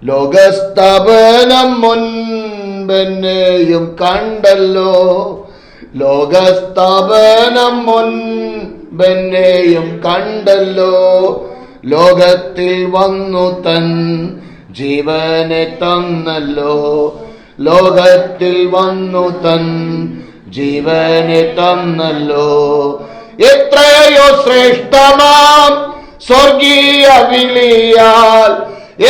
ലോകസ്ഥാപനം മുൻപെന്നെയും കണ്ടല്ലോ, ലോകസ്ഥാപനം മുൻപെന്നെയും കണ്ടല്ലോ. ലോകത്തിൽ വന്നു തൻ ജീവനെ തന്നല്ലോ, ലോകത്തിൽ വന്നു തൻ ജീവനെ തന്നല്ലോ. എത്രയോ ശ്രേഷ്ഠമാം സ്വർഗീയ വിളിയാൽ,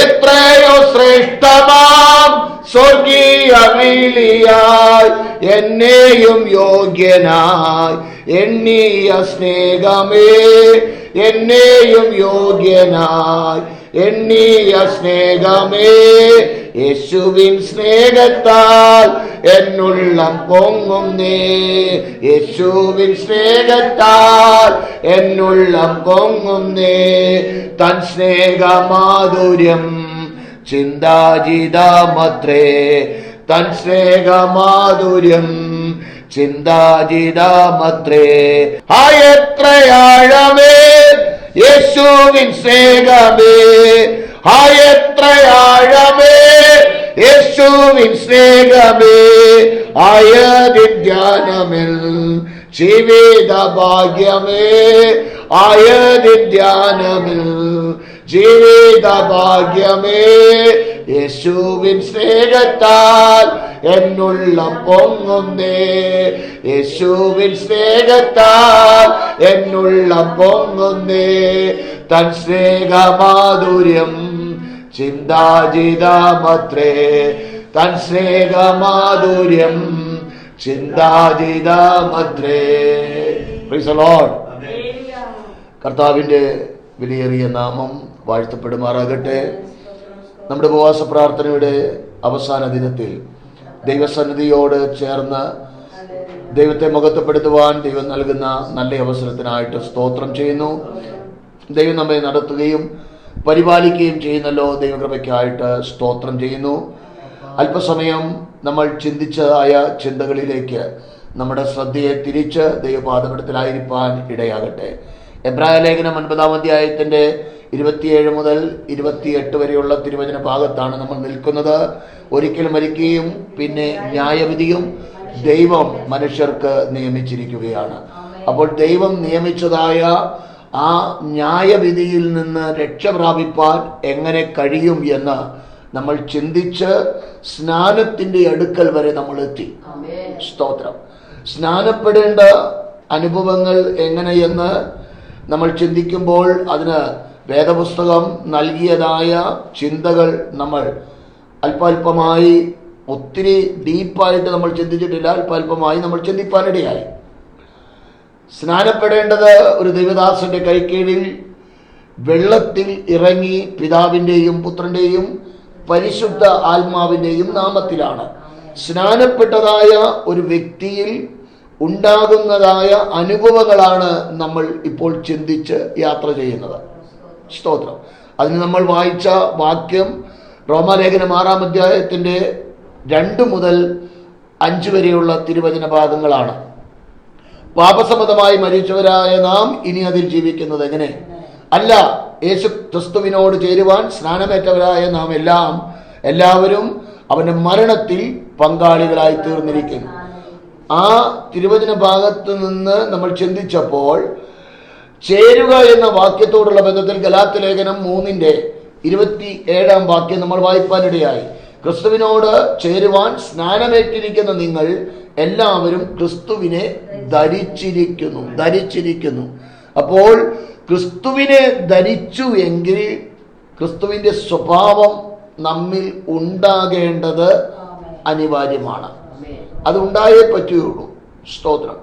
എത്രയോ ശ്രേഷ്ഠമാം സ്വർഗീയ വിളിയാൽ എന്നെയും യോഗ്യനായി എണ്ണിയ സ്നേഹമേ, എന്നെയും യോഗ്യനായി എണ്ണിയ സ്നേഹമേ. യേശുവിൻ സ്നേഹത്താൽ എന്നുള്ളം പൊങ്ങുന്നേ, യേശുവിൻ സ്നേഹത്താൽ എന്നുള്ളം പൊങ്ങുന്നേ. തൻ സ്നേഹമാധുര്യം ചിന്താജിതമത്രേ, തൻ സ്നേഹമാധുര്യം ചിന്താജിതമത്രേ. എത്രയാഴമേ യേശുവിൻ സ്നേഹമേ, എത്രയാഴമേ യേശുവിൻ സ്നേഹമേ. ആയതിൻ ധ്യാനമിൽ ജീവിത ഭാഗ്യമേ, ആയതിൻ ധ്യാനമിൽ ജീവിത ഭാഗ്യമേ. യേശുവിൻ സ്നേഹത്താൽ എന്നുള്ളം പൊങ്ങുന്നേ, യേശുവിൻ സ്നേഹത്താൽ എന്നുള്ളം പൊങ്ങുന്നേ. തൻ സ്നേഹമാധുര്യം ചിന്താജിതമത്രേ, തൻ സ്നേഹമാധുര്യം ചിന്താജിതമത്രേ. Praise the lord. കർത്താവിന്റെ വിലയേറിയ നാമം വാഴ്ത്തപ്പെടുമാറാകട്ടെ. നമ്മുടെ ഉപവാസ പ്രാർത്ഥനയുടെ അവസാന ദിനത്തിൽ ദൈവസന്നിധിയോട് ചേർന്ന് ദൈവത്തെ മഹത്വപ്പെടുത്തുവാൻ ദൈവം നൽകുന്ന നല്ല അവസരത്തിനായിട്ട് സ്തോത്രം ചെയ്യുന്നു. ദൈവം നമ്മെ നടത്തുകയും പരിപാലിക്കുകയും ചെയ്യുന്നല്ലോ. ദൈവകൃപയ്ക്കായിട്ട് സ്തോത്രം ചെയ്യുന്നു. അല്പസമയം നമ്മൾ ചിന്തിച്ചതായ ചിന്തകളിലേക്ക് നമ്മുടെ ശ്രദ്ധയെ തിരിച്ച് ദൈവപാദപീഠത്തിലായിരിക്കാൻ ഇടയാകട്ടെ. എബ്രായ ലേഖനം 9-ാം അധ്യായത്തിന്റെ 27 മുതൽ 28 വരെയുള്ള തിരുവചന ഭാഗത്താണ് നമ്മൾ നിൽക്കുന്നത്. ഒരിക്കൽ മരിക്കുകയും പിന്നെ ന്യായവിധിയും ദൈവം മനുഷ്യർക്ക് നിയമിച്ചിരിക്കുകയാണ്. അപ്പോൾ ദൈവം നിയമിച്ചതായ ആ ന്യായവിധിയിൽ നിന്ന് രക്ഷ പ്രാപിപ്പാൻ എങ്ങനെ കഴിയും എന്ന് നമ്മൾ ചിന്തിച്ച് സ്നാനത്തിന്റെ അടുക്കൽ വരെ നമ്മൾ എത്തി. സ്തോത്രം. സ്നാനപ്പെടേണ്ട അനുഭവങ്ങൾ എങ്ങനെയെന്ന് നമ്മൾ ചിന്തിക്കുമ്പോൾ അതിന് വേദപുസ്തകം നൽകിയതായ ചിന്തകൾ നമ്മൾ അല്പാൽപമായി, ഒത്തിരി ഡീപ്പായിട്ട് നമ്മൾ ചിന്തിച്ചിട്ടില്ല, അല്പാൽപമായി നമ്മൾ ചിന്തിപ്പാനിടയായി. സ്നാനപ്പെടേണ്ടത് ഒരു ദൈവദാസന്റെ കൈക്കീഴിൽ വെള്ളത്തിൽ ഇറങ്ങി പിതാവിൻ്റെയും പുത്രന്റെയും പരിശുദ്ധ ആത്മാവിൻ്റെയും നാമത്തിലാണ്. സ്നാനപ്പെട്ടതായ ഒരു വ്യക്തിയിൽ ഉണ്ടാകുന്നതായ അനുഭവങ്ങളാണ് നമ്മൾ ഇപ്പോൾ ചിന്തിച്ച് യാത്ര ചെയ്യുന്നത്. സ്തോത്രം. അതിന് നമ്മൾ വായിച്ച വാക്യം റോമാലേഖനം 6-ാം അധ്യായത്തിന്റെ 2 മുതൽ 5 വരെയുള്ള തിരുവചന ഭാഗങ്ങളാണ്. പാപസമ്മതമായി മരിച്ചവരായ നാം ഇനി അതിൽ ജീവിക്കുന്നത് എങ്ങനെ? അല്ല, യേശു ക്രിസ്തുവിനോട് ചേരുവാൻ സ്നാനമേറ്റവരായ നാം എല്ലാവരും അവന്റെ മരണത്തിൽ പങ്കാളികളായി തീർന്നിരിക്കുന്നു. ആ തിരുവചന ഭാഗത്ത് നിന്ന് നമ്മൾ ചിന്തിച്ചപ്പോൾ ചേരുക എന്ന വാക്യത്തോടുള്ള ബന്ധത്തിൽ ഗലാത്യ ലേഖനം 3-ന്റെ 27-ാം വാക്യം നമ്മൾ വായിപ്പാനിടയായി. ക്രിസ്തുവിനോട് ചേരുവാൻ സ്നാനമേറ്റിരിക്കുന്ന നിങ്ങൾ എല്ലാവരും ക്രിസ്തുവിനെ ധരിച്ചിരിക്കുന്നു. അപ്പോൾ ക്രിസ്തുവിനെ ധരിച്ചു എങ്കിൽ ക്രിസ്തുവിന്റെ സ്വഭാവം നമ്മിൽ ഉണ്ടാകേണ്ടത് അനിവാര്യമാണ്. അത് ഉണ്ടായേ പറ്റുകയുള്ളൂ. സ്തോത്രം.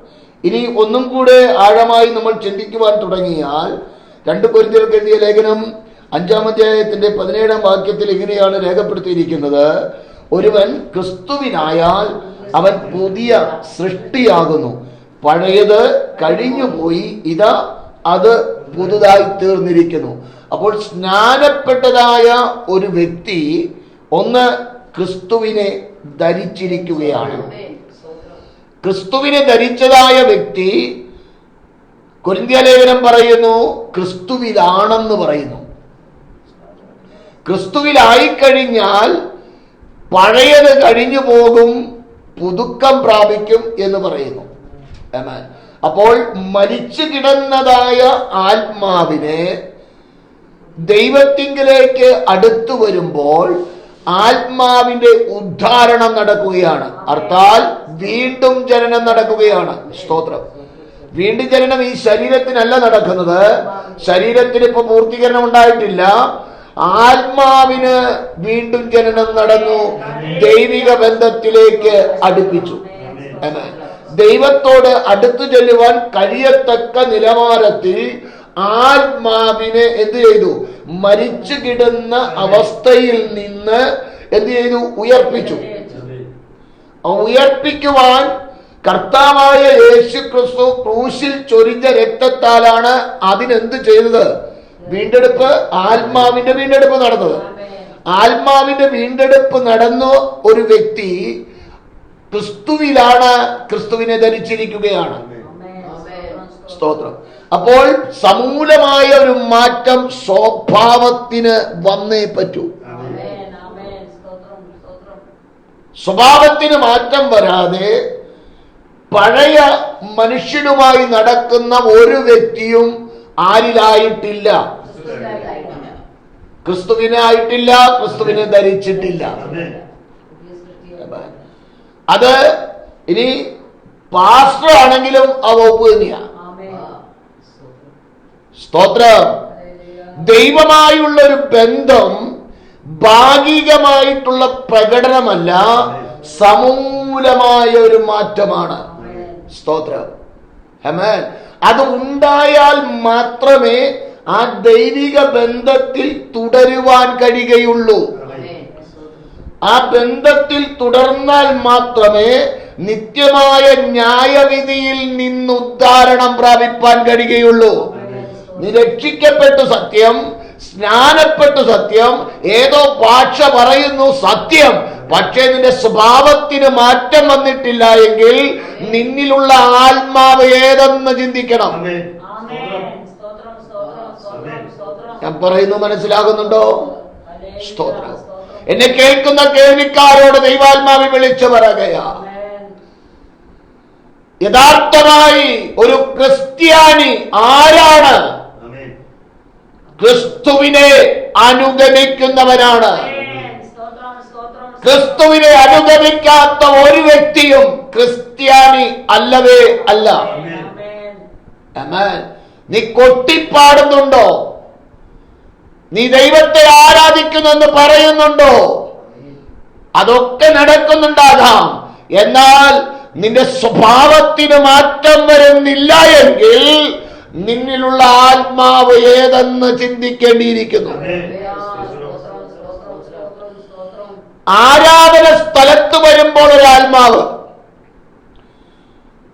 ഇനി ഒന്നും കൂടെ ആഴമായി നമ്മൾ ചിന്തിക്കുവാൻ തുടങ്ങിയാൽ 2 കൊരിന്ത്യർക്ക് എഴുതിയ ലേഖനം 5-ാം അധ്യായത്തിന്റെ 17-ാം വാക്യത്തിൽ ഇങ്ങനെയാണ് രേഖപ്പെടുത്തിയിരിക്കുന്നത്: ഒരുവൻ ക്രിസ്തുവിനായാൽ അവൻ പുതിയ സൃഷ്ടിയാകുന്നു, പഴയത് കഴിഞ്ഞുപോയി, ഇതാ അത് പുതുതായി തീർന്നിരിക്കുന്നു. അപ്പോൾ സ്നാനപ്പെട്ടതായ ഒരു വ്യക്തി ഒന്ന് ക്രിസ്തുവിനെ ധരിച്ചിരിക്കുകയാണ്. ക്രിസ്തുവിനെ ധരിച്ചതായ വ്യക്തി, കൊരിന്ത്യ ലേഖനം പറയുന്നു, ക്രിസ്തുവിലാണെന്ന് പറയുന്നു. ക്രിസ്തുവിലായി കഴിഞ്ഞാൽ പഴയത് കഴിഞ്ഞു പോകും, പുതുക്കം പ്രാപിക്കും എന്ന് പറയുന്നു. അപ്പോൾ മരിച്ചു കിടന്നതായ ആത്മാവിനെ ദൈവത്തിങ്കിലേക്ക് അടുത്തു വരുമ്പോൾ ആത്മാവിന്റെ ഉദ്ധാരണം നടക്കുകയാണ്. അർത്ഥാൽ വീണ്ടും ജനനം നടക്കുകയാണ്. സ്തോത്രം. വീണ്ടും ജനനം ഈ ശരീരത്തിനല്ല നടക്കുന്നത്. ശരീരത്തിന് ഇപ്പൊ പൂർത്തീകരണം ഉണ്ടായിട്ടില്ല. ആത്മാവിന് വീണ്ടും ജനനം നടന്നു, ദൈവിക ബന്ധത്തിലേക്ക് അടുപ്പിച്ചു. ദൈവത്തോട് അടുത്തു ചെല്ലുവാൻ കഴിയത്തക്ക നിലവാരത്തിൽ ആത്മാവിനെ എന്ത് ചെയ്തു? മരിച്ചു കിടന്ന അവസ്ഥയിൽ നിന്ന് എന്ത് ചെയ്തു? ഉയർപ്പിച്ചു. ഉയർപ്പിക്കുവാൻ കർത്താവായ യേശു ക്രിസ്തു ക്രൂശിൽ ചൊരിഞ്ഞ രക്തത്താലാണ് അതിനെന്ത് ചെയ്തത്? വീണ്ടെടുപ്പ്, ആത്മാവിന്റെ വീണ്ടെടുപ്പ് നടന്നത്. ആത്മാവിന്റെ വീണ്ടെടുപ്പ് നടന്ന ഒരു വ്യക്തി ക്രിസ്തുവിലാണ്, ക്രിസ്തുവിനെ ധരിച്ചിരിക്കുകയാണ്. സ്തോത്രം. അപ്പോൾ സമൂലമായ ഒരു മാറ്റം സ്വഭാവത്തിന് വന്നേ പറ്റൂ. സ്വഭാവത്തിന് മാറ്റം വരാതെ പഴയ മനുഷ്യനുമായി നടക്കുന്ന ഒരു വ്യക്തിയും ആരിലായിട്ടില്ല? ക്രിസ്തുവിനായിട്ടില്ല, ക്രിസ്തുവിനെ ധരിച്ചിട്ടില്ല. അത് ഇനി പാസ്റ്റർ ആണെങ്കിലും ആ വകുപ്പ് തന്നെയാ. സ്തോത്രം. ദൈവമായുള്ള ഒരു ബന്ധം ഭാഗികമായിട്ടുള്ള പ്രകടനമല്ല, സമൂലമായ ഒരു മാറ്റമാണ്. സ്തോത്രം. ആമേൻ. അത് ഉണ്ടായാൽ മാത്രമേ ആ ദൈവിക ബന്ധത്തിൽ തുടരുവാൻ കഴിയുകയുള്ളൂ. ആ ബന്ധത്തിൽ തുടർന്നാൽ മാത്രമേ നിത്യമായ ന്യായവിധിയിൽ നിന്ന് ഉദ്ധാരണം പ്രാപിപ്പാൻ കഴിയുകയുള്ളൂ. നീ രക്ഷിക്കപ്പെട്ടു സത്യം, സ്നാനപ്പെട്ടു സത്യം, ഏതോ ഭാഷ പറയുന്നു സത്യം, പക്ഷേ നിന്റെ സ്വഭാവത്തിന് മാറ്റം വന്നിട്ടില്ല എങ്കിൽ നിന്നിലുള്ള ആത്മാവ് ഏതെന്ന് ചിന്തിക്കണം. ഞാൻ പറയുന്നു മനസ്സിലാകുന്നുണ്ടോ? സ്തോത്രം. എന്നെ കേൾക്കുന്ന കേൾവിക്കാരോട് ദൈവാത്മാവി വിളിച്ചു പറയുകയാ, യഥാർത്ഥമായി ഒരു ക്രിസ്ത്യാനി ആരാണ്? ക്രിസ്തുവിനെ അനുഗമിക്കുന്നവനാണ്. ക്രിസ്തുവിനെ അനുഗമിക്കാത്ത ഒരു വ്യക്തിയും ക്രിസ്ത്യാനി അല്ലവേ അല്ല. നീ കൊട്ടിപ്പാടുന്നുണ്ടോ? നീ ദൈവത്തെ ആരാധിക്കുന്നെന്ന് പറയുന്നുണ്ടോ? അതൊക്കെ നടക്കുന്നുണ്ടാകാം. എന്നാൽ നിന്റെ സ്വഭാവത്തിന് മാറ്റം വരുന്നില്ല എങ്കിൽ നിന്നിലുള്ള ആത്മാവ് ഏതെന്ന് ചിന്തിക്കേണ്ടിയിരിക്കുന്നു. ആരാധന സ്ഥലത്ത് വരുമ്പോൾ ഒരു ആത്മാവ്,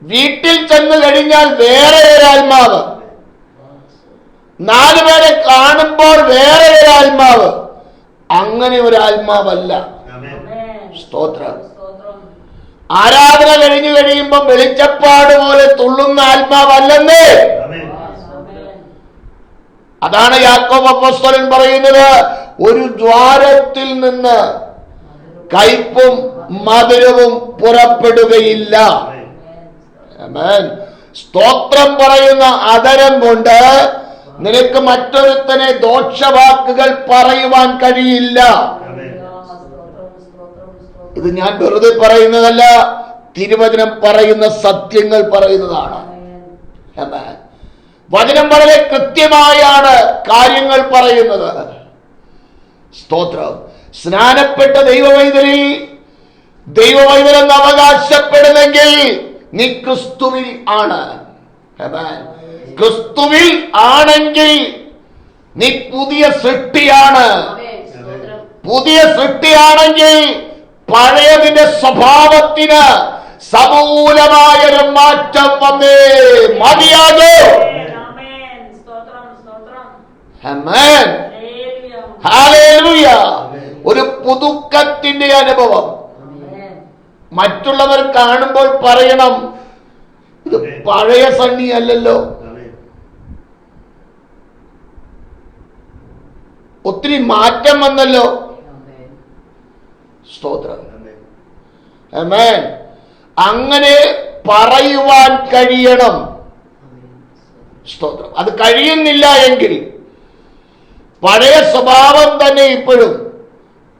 വീട്ടിൽ ചെന്ന് കഴിഞ്ഞാൽ വേറെ ഒരു ആത്മാവ്, 4 പേരെ കാണുമ്പോൾ വേറെ ഒരു ആത്മാവ്, അങ്ങനെ ഒരു ആത്മാവല്ല. സ്തോത്രം. ആരാധന കഴിഞ്ഞു കഴിയുമ്പോൾ വെളിച്ചപ്പാട് പോലെ തുള്ളുന്ന ആത്മാവല്ലെന്നേ. അതാണ് യാക്കോബ് അപ്പോസ്തലൻ പറയുന്നത്, ഒരു ദ്വാരത്തിൽ നിന്ന് കയ്പും മധുരവും പുറപ്പെടുകയില്ല. ആമേൻ. സ്തോത്രം പറയുന്ന അധരം കൊണ്ട് നിനക്ക് മറ്റൊരുത്തനെ ദോഷവാക്കുകൾ പറയുവാൻ കഴിയില്ല. ഇത് ഞാൻ വെറുതെ പറയുന്നതല്ല, തിരുവചനം പറയുന്ന സത്യങ്ങൾ പറയുന്നതാണ്. വചനം വളരെ കൃത്യമായാണ് കാര്യങ്ങൾ പറയുന്നത്. സ്തോത്രം. സ്നാനപ്പെട്ട ദൈവവൈതലെന്ന് അവകാശപ്പെടുന്നെങ്കിൽ നീ ക്രിസ്തുവിൽ ആണ്. ക്രിസ്തുവിൽ ആണെങ്കിൽ നീ പുതിയ സൃഷ്ടിയാണ്. പുതിയ സൃഷ്ടിയാണെങ്കിൽ പഴയതിന്റെ സ്വഭാവത്തിന് സമൂലമായൊരു മാറ്റം വന്നേ മതിയാകൂ. ആമേൻ. ഹല്ലേലൂയ. ഒരു പുതുക്കത്തിന്റെ അനുഭവം മറ്റുള്ളവർ കാണുമ്പോൾ പറയണം, ഇത് പഴയ സണ്ണി അല്ലല്ലോ. ഒത്തിരി മാറ്റം വന്നല്ലോ. സ്തോത്രം. ആമേൻ. അങ്ങനെ പറയുവാൻ കഴിയണം. സ്തോത്രം. അത് കഴിയുന്നില്ല എങ്കിൽ പഴയ സ്വഭാവം തന്നെ ഇപ്പോഴും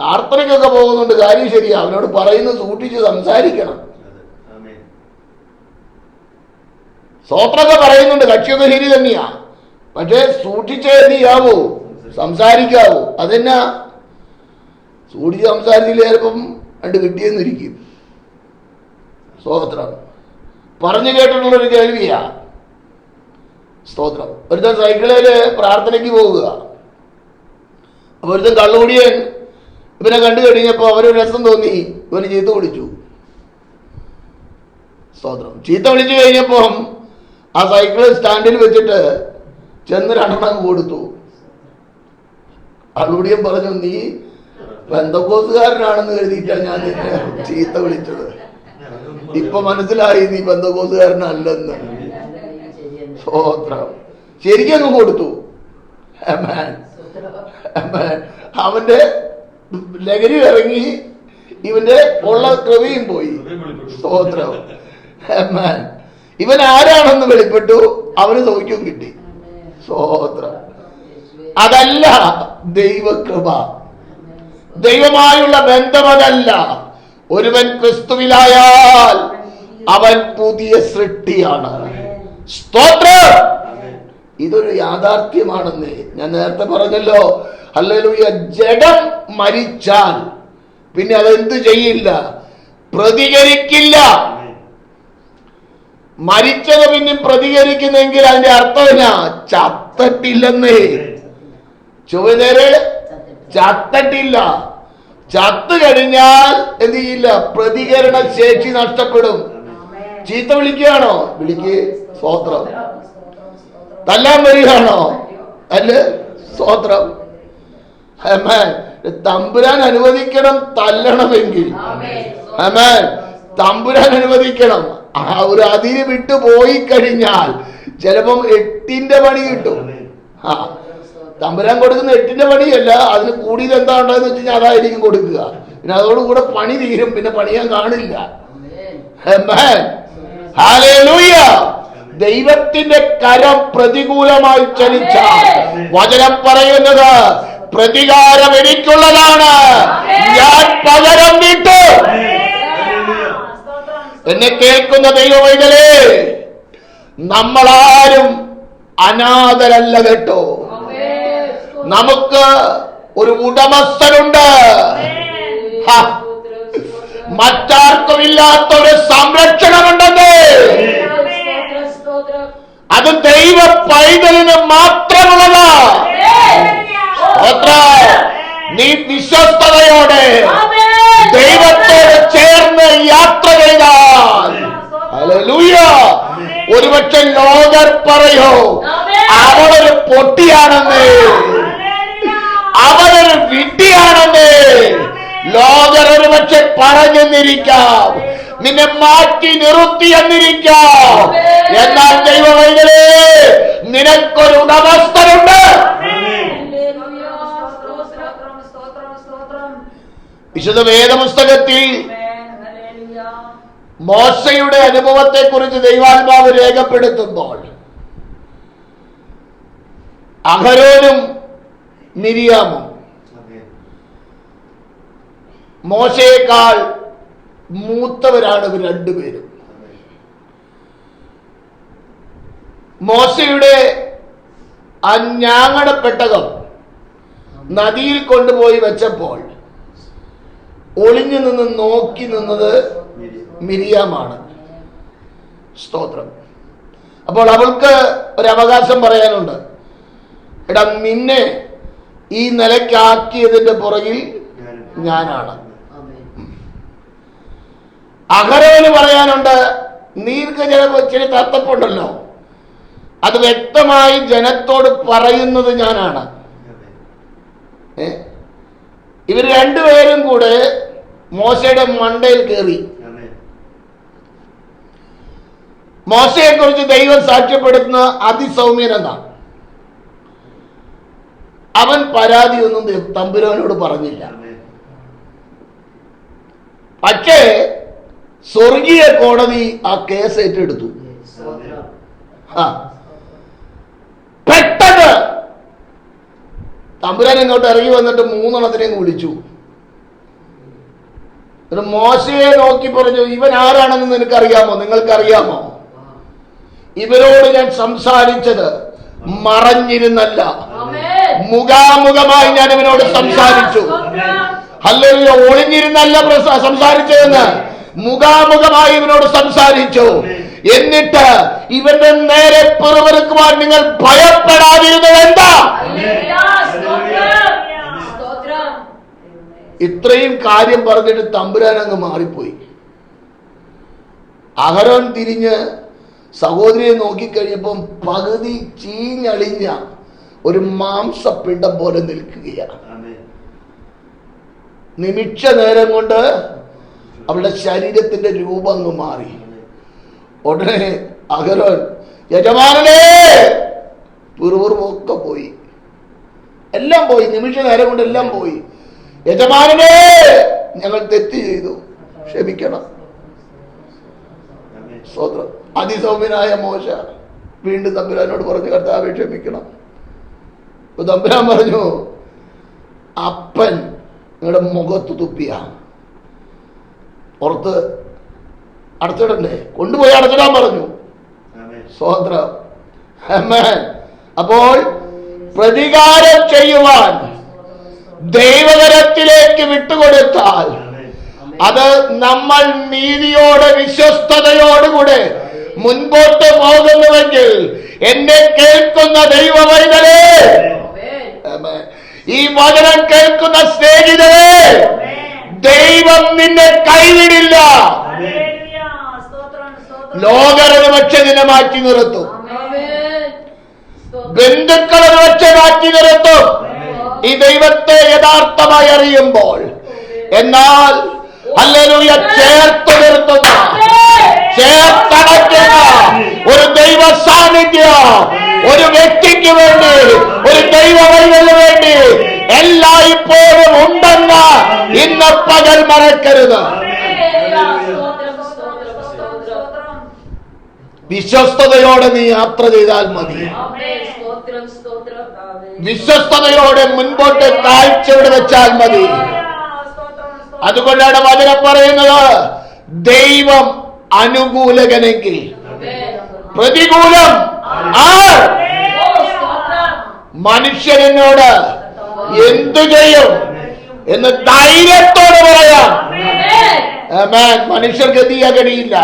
പ്രാർത്ഥനയ്ക്കൊക്കെ പോകുന്നുണ്ട്, കാര്യം ശരിയാ, അവനോട് പറയുന്നത് സൂക്ഷിച്ച് സംസാരിക്കണം. സ്തോത്രമൊക്കെ പറയുന്നുണ്ട്, കക്ഷിയൊക്കെ ശരി തന്നെയാ, പക്ഷേ സൂക്ഷിച്ചേ ചെയ്യാവൂ, സംസാരിക്കാവൂ. അതെന്നാ സൂക്ഷിച്ച് സംസാരിച്ചില്ല ചിലപ്പം രണ്ട് കിട്ടിയെന്നിരിക്കും. സ്തോത്രം. പറഞ്ഞു കേട്ടിട്ടുള്ളൊരു കേൾവിയാ. സ്തോത്രം. ഒരുത്തൻ സൈക്കിളില് പ്രാർത്ഥനയ്ക്ക് പോവുക. അപ്പൊ ഒരുത്തൻ കള്ളുകൂടിയൻ ഇവനെ കണ്ടു കഴിഞ്ഞപ്പോ അവനൊരു രസം തോന്നി, ഇവന് ചീത്ത വിളിച്ചു. സ്തോത്രം. ചീത്ത വിളിച്ചു കഴിഞ്ഞപ്പോ ആ സൈക്കിള് സ്റ്റാൻഡിൽ വെച്ചിട്ട് ചെന്ന് രണ്ടെണ്ണം കൊടുത്തു. കള്ളുകൂടിയൻ പറഞ്ഞു, നീ പെന്തക്കോസുകാരനാണെന്ന് കരുതിയിട്ടാ ഞാൻ നിന്നെ ചീത്ത വിളിച്ചത്, ഇപ്പൊ മനസ്സിലായി നീ പെന്തക്കോസുകാരനല്ലെന്ന്. സ്തോത്രം. ശരിക്കും കൊടുത്തു. അവന്റെ ലഹരി ഇറങ്ങി, ഇവന്റെ ഉള്ള കൃപയും പോയി. സ്തോത്രം. ഇവൻ ആരാണെന്ന് വെളിപ്പെട്ടു, അവന് സൗഖ്യം കിട്ടി. സ്തോത്രം. അതല്ല ദൈവകൃപ, ദൈവമായുള്ള ബന്ധമതല്ല. ഒരുവൻ ക്രിസ്തുവിലായാൽ അവൻ പുതിയ സൃഷ്ടിയാണ്. സ്തോത്രം. ഇതൊരു യാഥാർത്ഥ്യമാണെന്ന് ഞാൻ നേരത്തെ പറഞ്ഞല്ലോ. ഹല്ലേലൂയ. ജഡം മരിച്ചാൽ പിന്നെ അതെന്ത് ചെയ്യില്ല? പ്രതികരിക്കില്ല. മരിച്ചത് പിന്നെ പ്രതികരിക്കുന്നെങ്കിൽ അതിന്റെ അർത്ഥം എന്നാ? ചത്തിട്ടില്ലെന്നേ. ചുവനേരെ ചത്തിട്ടില്ല. ചത്തു കഴിഞ്ഞാൽ എന്ത് ചെയ്യില്ല? പ്രതികരണ ശേഷി നഷ്ടപ്പെടും. ചീത്ത വിളിക്കുകയാണോ? വിളിക്ക്. സ്തോത്രം. തല്ലാൻ വരികയാണോ? അല്ല. സ്തോത്രം. തമ്പുരാൻ അനുവദിക്കണം തല്ലണമെങ്കിൽ. തമ്പുരാൻ അനുവദിക്കണം. ആ ഒരു അതിര് വിട്ടു പോയി കഴിഞ്ഞാൽ ചിലപ്പം 8ന്റെ പണി കിട്ടും. തമ്പുരാൻ കൊടുക്കുന്ന 8ന്റെ പണിയല്ല, അതിന് കൂടിയത് എന്താ ഉണ്ടായെന്ന് വെച്ച് കഴിഞ്ഞാൽ അതായിരിക്കും കൊടുക്കുക. പിന്നെ അതോടുകൂടെ പണി തീരും, പിന്നെ പണിയാൻ കാണില്ല. ഹല്ലേലൂയ. ദൈവത്തിന്റെ കരം പ്രതികൂലമായി ചലിച്ചാൽ വചനം പറയുന്നത് പ്രതികാരം എനിക്കുള്ളതാണ്, ഞാൻ പകരം വിട്ടു. എന്നെ കേൾക്കുന്ന ദൈവമൈതലേ, നമ്മളാരും അനാഥരല്ല കേട്ടോ. നമുക്ക് ഒരു ഉടമസ്ഥനുണ്ട്. മറ്റാർക്കും ഇല്ലാത്ത ഒരു സംരക്ഷണമുണ്ടെന്ന്. അത് ദൈവ പൈതലിന് മാത്രമുള്ളതാ. നീ വിശ്വസ്തയോടെ ദൈവത്തോട് ചേർന്ന് യാത്ര ചെയ്താൽ, ഹല്ലേലൂയ, ഒരുപക്ഷെ ലോകർ പറയോ അവളൊരു പൊട്ടിയാണെന്ന്, അവനൊരു വിഡ്ഢിയാണെന്ന് ലോകർ ഒരുപക്ഷെ പറഞ്ഞെന്നിരിക്കാം, നിന്നെ മാറ്റി നിർത്തിയെന്നിരിക്കാം. എന്നാൽ ദൈവമൈതലേ, നിനക്കൊരു ഉടമസ്ഥനുണ്ട്. വിശുദ്ധ വേദപുസ്തകത്തിൽ മോശയുടെ അനുഭവത്തെ കുറിച്ച് ദൈവാത്മാവ് രേഖപ്പെടുത്തുമ്പോൾ അഹരോനും മിരിയാമും മോശയേക്കാൾ മൂത്തവരാണ് ഇവർ രണ്ടുപേരും. മോശയുടെ ആ ഞാങ്ങടപ്പെട്ടകം നദിയിൽ കൊണ്ടുപോയി വെച്ചപ്പോൾ ഒളിഞ്ഞു നിന്ന് നോക്കി നിന്നത് മിരിയാമാണ്. സ്തോത്രം. അപ്പോൾ അവൾക്ക് ഒരവകാശം പറയാനുണ്ട്. എടാ, നിന്നെ ഈ നിലയ്ക്കാക്കിയതിന്റെ പുറകിൽ ഞാനാണ്. അഹരോന് പറയാനുണ്ട്, നീർക്ക് ചില തത്വമുണ്ടല്ലോ, അത് വ്യക്തമായി ജനത്തോട് പറയുന്നത് ഞാനാണ്. ഇവർ രണ്ടുപേരും കൂടെ മോശയുടെ മണ്ടയിൽ കയറി. മോശയെ കുറിച്ച് ദൈവം സാക്ഷ്യപ്പെടുത്തുന്ന അതിസൗമ്യനെന്നാണ്. അവൻ പരാതിയൊന്നും തമ്പുരാനോട് പറഞ്ഞില്ല. പക്ഷേ സ്വർഗീയ കോടതി ആ കേസ് ഏറ്റെടുത്തു. പെട്ടെന്ന് തമ്പുരാൻ ഇങ്ങോട്ട് ഇറങ്ങി വന്നിട്ട് 3 എണ്ണത്തിനെയും വിളിച്ചു. മോശയെ നോക്കി പറഞ്ഞു, ഇവൻ ആരാണെന്ന് നിനക്കറിയാമോ? നിങ്ങൾക്കറിയാമോ? ഇവരോട് ഞാൻ സംസാരിച്ചത് മറഞ്ഞിരുന്നല്ല, മുഖാമുഖമായി ഞാൻ ഇവനോട് സംസാരിച്ചു. ഹല്ലേലൂയ. ഒളിഞ്ഞിരുന്നല്ല സംസാരിച്ചതെന്ന്, മുഖാമുഖമായി ഇവനോട് സംസാരിച്ചു. എന്നിട്ട് ഇവന്റെ നേരെ പിറുപിറുക്കുവാൻ നിങ്ങൾ ഭയപ്പെടാതിരുന്നത് എന്താ? ഇത്രയും കാര്യം പറഞ്ഞിട്ട് തമ്പുരാൻ അങ്ങ് മാറിപ്പോയി. അഹരോൻ തിരിഞ്ഞ് സഹോദരിയെ നോക്കിക്കഴിഞ്ഞപ്പം പകുതി ചീഞ്ഞളിഞ്ഞ ഒരു മാംസപിണ്ഡം പോലെ നിൽക്കുകയാണ്. നിമിഷ നേരം കൊണ്ട് അവളുടെ ശരീരത്തിന്റെ രൂപം അങ്ങ് മാറി. ഉടനെ അഹരോൻ, യജമാനനേ, പിറുപിറുപ്പൊക്കെ പോയി, എല്ലാം പോയി. നിമിഷ നേരം കൊണ്ട് എല്ലാം പോയി. യജമാനനേ, ഞങ്ങൾ തെറ്റ് ചെയ്തു, ക്ഷമിക്കണം. സ്തോത്രം. അതിസൗമ്യനായ മോശ വീണ്ടും തമ്പുരാനോട് പറഞ്ഞു, കർത്താവേ ക്ഷമിക്കണം. ഇപ്പൊ തമ്പുരാൻ പറഞ്ഞു, അപ്പൻ നിങ്ങളുടെ മുഖത്ത് തുപ്പിയ പുറത്ത് അടച്ചിടണ്ടേ? കൊണ്ടുപോയി അടച്ചിടാൻ പറഞ്ഞു. സ്തോത്രം. ആമേൻ. അപ്പോൾ പ്രതികാരം ചെയ്യുവാൻ ദൈവകരത്തിലേക്ക് വിട്ടുകൊടുത്താൽ അത് നമ്മൾ നീതിയോടെ വിശ്വസ്തയോടുകൂടെ മുൻപോട്ട് പോകുന്നുവെങ്കിൽ, എന്നെ കേൾക്കുന്ന ദൈവവൈതലേ, ഈ വചനം കേൾക്കുന്ന സ്നേഹിതരെ, ദൈവം നിന്നെ കൈവിടില്ല. ലോകരത് പക്ഷെ നിന്നെ മാറ്റി നിർത്തും, ബന്ധുക്കളത് പക്ഷെ മാറ്റി നിർത്തും ഈ ദൈവത്തെ യഥാർത്ഥമായി അറിയുമ്പോൾ. എന്നാൽ ഹല്ലേലൂയ, ചേർത്ത് നിർത്തുന്ന, ചേർത്തടയ്ക്കുന്ന ഒരു ദൈവ സാന്നിധ്യം ഒരു വ്യക്തിക്ക് വേണ്ടി, ഒരു ദൈവവൈതലിന് വേണ്ടി എല്ലായ്പ്പോഴും ഉണ്ടെന്ന് ഇന്ന് പകൽ മറക്കരുത്. വിശ്വസ്തയോടെ നീ യാത്ര ചെയ്താൽ മതി. വിശ്വസ്തയോടെ മുൻപോട്ട് കാഴ്ചവിടെ വെച്ചാൽ മതി. അതുകൊണ്ടാണ് വചനം പറയുന്നത്, ദൈവം അനുകൂലകനെങ്കിൽ പ്രതികൂലം ആർ? മനുഷ്യനോട് എന്തു ചെയ്യും എന്ന് ധൈര്യത്തോടെ പറയാം. ആമേൻ. മനുഷ്യർക്ക് എന്ത് ചെയ്യാൻ കഴിയില്ല,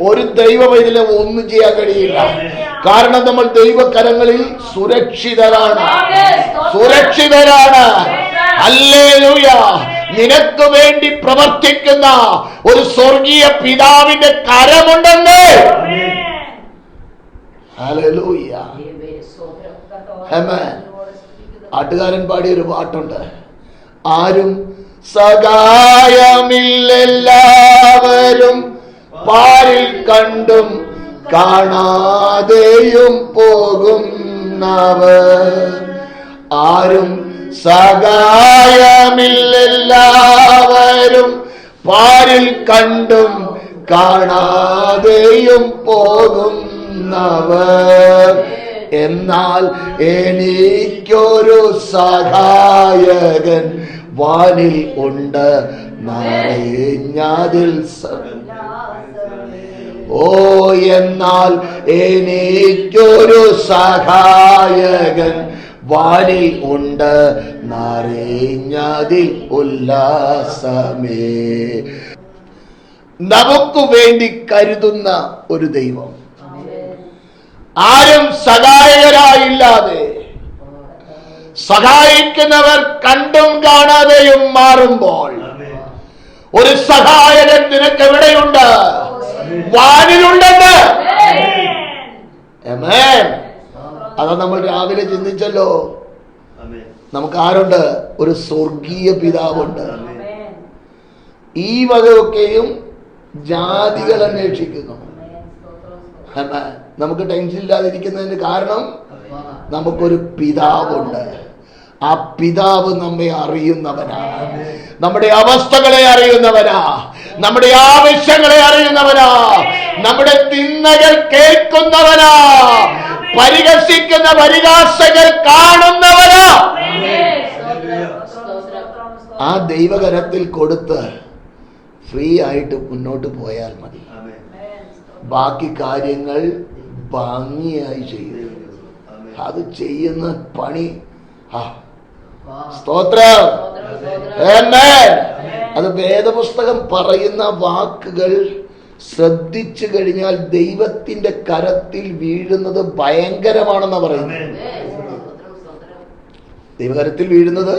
ഒരു ദൈവവൈതലെ ഒന്നും ചെയ്യാൻ കഴിയില്ല. കാരണം നമ്മൾ ദൈവകരങ്ങളിൽ സുരക്ഷിതരാണ്, സുരക്ഷിതരാണ്. ഹല്ലേലൂയ. നിനക്ക് വേണ്ടി പ്രവർത്തിക്കുന്ന ഒരു സ്വർഗീയ പിതാവിന്റെ കരമുണ്ടെന്ന്. ഹല്ലേലൂയ. ആമേൻ. ആട്ടുകാരൻ പാടിയൊരു പാട്ടുണ്ട്, ആരും സഹായമില്ലെല്ലാവരും പാരിൽ കണ്ടും കാണാതെയും പോകുന്നവർ. ആരും സഹായമില്ലെല്ലാവരും പാരിൽ കണ്ടും കാണാതെയും പോകുന്നവർ. എന്നാൽ എനിക്കൊരു സഹായകൻ വാനിൽ ഉണ്ട്, നിറഞ്ഞതിൽ. ഓ, എന്നാൽ എനിക്കൊരു സഹായകൻ വാനിൽ ഉണ്ട്, നിറഞ്ഞതിൽ ഉല്ലാസമേ. നമുക്ക് വേണ്ടി കരുതുന്ന ഒരു ദൈവം. ആരും സഹായകരായില്ലാതെ, സഹായിക്കുന്നവർ കണ്ടും കാണാതെയും മാറുമ്പോൾ, ഒരു സഹായകൻ നിനക്ക് എവിടെയുണ്ട്? വാനിലുണ്ടെന്ന്. ആമേൻ. അതാ നമ്മൾ രാവിലെ ചിന്തിച്ചല്ലോ, നമുക്ക് ആരുണ്ട്? ഒരു സ്വർഗീയ പിതാവുണ്ട്. ഈ വകയൊക്കെയും ജാതികൾ അന്വേഷിക്കുന്നു. നമുക്ക് ടെൻഷൻ ഇല്ലാതിരിക്കുന്നതിന് കാരണം നമുക്കൊരു പിതാവുണ്ട്. ആ പിതാവ് നമ്മെ അറിയുന്നവനാ, നമ്മുടെ അവസ്ഥകളെ അറിയുന്നവനാ, നമ്മുടെ ആവശ്യങ്ങളെ അറിയുന്നവനാ, നമ്മുടെ തിന്മകൾ കേൾക്കുന്നവനാ, പരിഹസിക്കുന്ന പരിഹാസങ്ങൾ കാണുന്നവനാ. ആ ദൈവകരത്തിൽ കൊടുത്ത് ഫ്രീ ആയിട്ട് മുന്നോട്ട് പോയാൽ മതി. ബാക്കി കാര്യങ്ങൾ ഭംഗിയായി ചെയ്യും. അത് ചെയ്യുന്ന പണി സ്തോത്രം. അത് വേദപുസ്തകം പറയുന്ന വാക്കുകൾ ശ്രദ്ധിച്ചു കഴിഞ്ഞാൽ ദൈവത്തിന്റെ കരത്തിൽ വീഴുന്നത് ഭയങ്കരമാണെന്നാ പറയുന്നത്. ദൈവകരത്തിൽ വീഴുന്നത്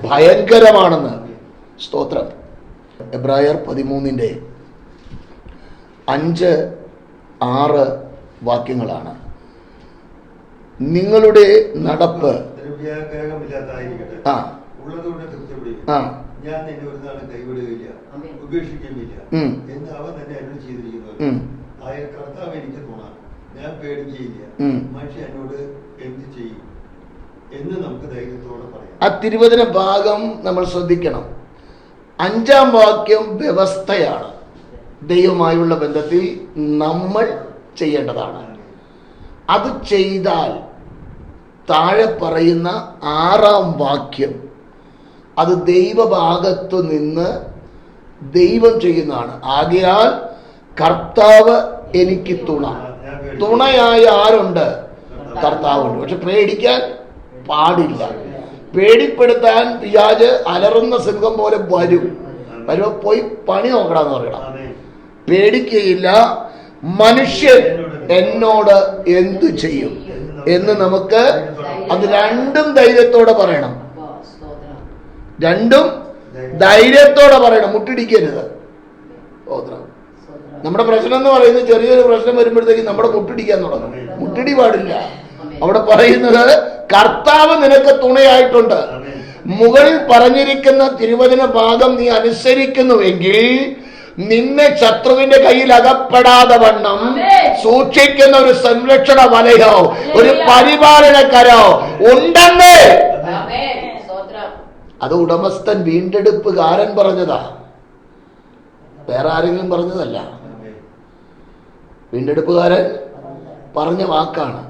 ഭയങ്കരമാണെന്ന്. സ്തോത്രം. എബ്രായർ 13:5-6 വാക്യങ്ങളാണ്. നിങ്ങളുടെ നടപ്പ് ഞാൻ നിന്നെ ഒരു നാളും കൈവിടുകയില്ല, ഉപേക്ഷിക്കുകയില്ല എന്ന് അവൻ തന്നെ എന്നോട് ചെയ്തിരിക്കുന്നു. ആയ കർത്താവ് എനിക്ക് തോന്നാം, ഞാൻ പേടിക്കുകയില്ല, മനുഷ്യൻ എന്നോട് എന്ത് ചെയ്യും എന്ന് നമുക്ക് ധൈര്യത്തോടെ പറയാം. ആ തിരുവചന ഭാഗം നമ്മൾ ശ്രദ്ധിക്കണം. 5-ാം വാക്യം വ്യവസ്ഥയാണ്. ദൈവമായുള്ള ബന്ധത്തിൽ നമ്മൾ ചെയ്യേണ്ടതാണ്. അത് ചെയ്താൽ താഴെ പറയുന്ന 6-ാം വാക്യം അത് ദൈവഭാഗത്തു നിന്ന് ദൈവം ചെയ്യുന്നതാണ്. ആകയാൽ കർത്താവ് എനിക്ക് തുണയായ ആരുണ്ട്? കർത്താവുണ്ട്. പക്ഷെ പേടിക്കാൻ പാടില്ല. പേടിപ്പെടുത്താൻ പിശാച് അലറുന്ന സിംഹം പോലെ വരുമ്പോ പോയി പണി നോക്കണമെന്ന് പറയണം. പേടിക്കുകയില്ല. മനുഷ്യൻ എന്നോട് എന്തു ചെയ്യും എന്ന് നമുക്ക് അത് രണ്ടും ധൈര്യത്തോടെ പറയണം. രണ്ടും ധൈര്യത്തോടെ പറയണം. മുട്ടിടിക്കരുത്. നമ്മുടെ പ്രശ്നം എന്ന് പറയുന്നത് ചെറിയൊരു പ്രശ്നം വരുമ്പോഴത്തേക്ക് നമ്മുടെ മുട്ടിടിക്കാൻ തുടങ്ങും. മുട്ടിടി പാടില്ല. അവിടെ പറയുന്നത് കർത്താവ് നിനക്ക് തുണയായിട്ടുണ്ട്. മുകളിൽ പറഞ്ഞിരിക്കുന്ന തിരുവചന ഭാഗം നീ അനുസരിക്കുന്നുവെങ്കിൽ നിന്നെ ശത്രുവിന്റെ കയ്യിൽ അകപ്പെടാതെ വണ്ണം സൂക്ഷിക്കുന്ന ഒരു സംരക്ഷണ വലയോ ഒരു പരിപാലനക്കരോ ഉണ്ടെന്ന്. അത് ഉടമസ്ഥൻ വീണ്ടെടുപ്പുകാരൻ പറഞ്ഞതാ, വേറെ ആരെങ്കിലും പറഞ്ഞതല്ല. വീണ്ടെടുപ്പുകാരൻ പറഞ്ഞ വാക്കാണ്.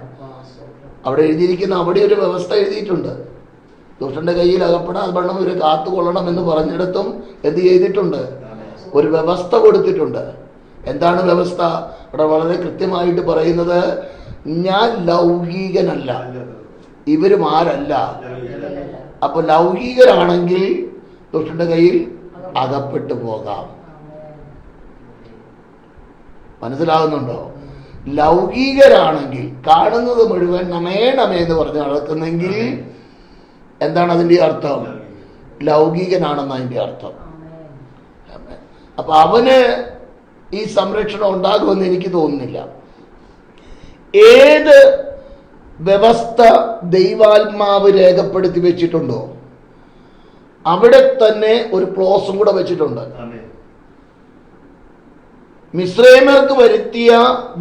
അവിടെ എഴുതിയിരിക്കുന്ന അവിടെ ഒരു വ്യവസ്ഥ എഴുതിയിട്ടുണ്ട്. ദുഷ്ടന്റെ കയ്യിൽ അകപ്പെടാതെ വണ്ണം ഒരു കാത്തുകൊള്ളണം എന്ന് പറഞ്ഞിടത്തും എന്ത് ചെയ്തിട്ടുണ്ട്? ഒരു വ്യവസ്ഥ കൊടുത്തിട്ടുണ്ട്. എന്താണ് വ്യവസ്ഥ? അവിടെ വളരെ കൃത്യമായിട്ട് പറയുന്നത്, ഞാൻ ലൗകികനല്ല, ഇവരും ആരല്ല. അപ്പൊ ലൗകികരാണെങ്കിൽ ദുഷ്ടന്റെ കയ്യിൽ അകപ്പെട്ടു പോകാം. മനസ്സിലാകുന്നുണ്ടോ? ലൗകികരാണെങ്കിൽ കാണുന്നത് മുഴുവൻ നമേ നമേ എന്ന് പറഞ്ഞ് നടക്കുന്നെങ്കിൽ എന്താണ് അതിന്റെ അർത്ഥം? ലൗകികനാണെന്ന് അതിന്റെ അർത്ഥം. അപ്പൊ അവന് ഈ സംരക്ഷണം ഉണ്ടാകുമെന്ന് എനിക്ക് തോന്നുന്നില്ല. ഏത് വ്യവസ്ഥ ദൈവാത്മാവ് രേഖപ്പെടുത്തി വെച്ചിട്ടുണ്ടോ അവിടെ തന്നെ ഒരു ക്ലോസും കൂടെ വെച്ചിട്ടുണ്ട്. മിസ്രൈമ്യർക്ക് വരുത്തിയ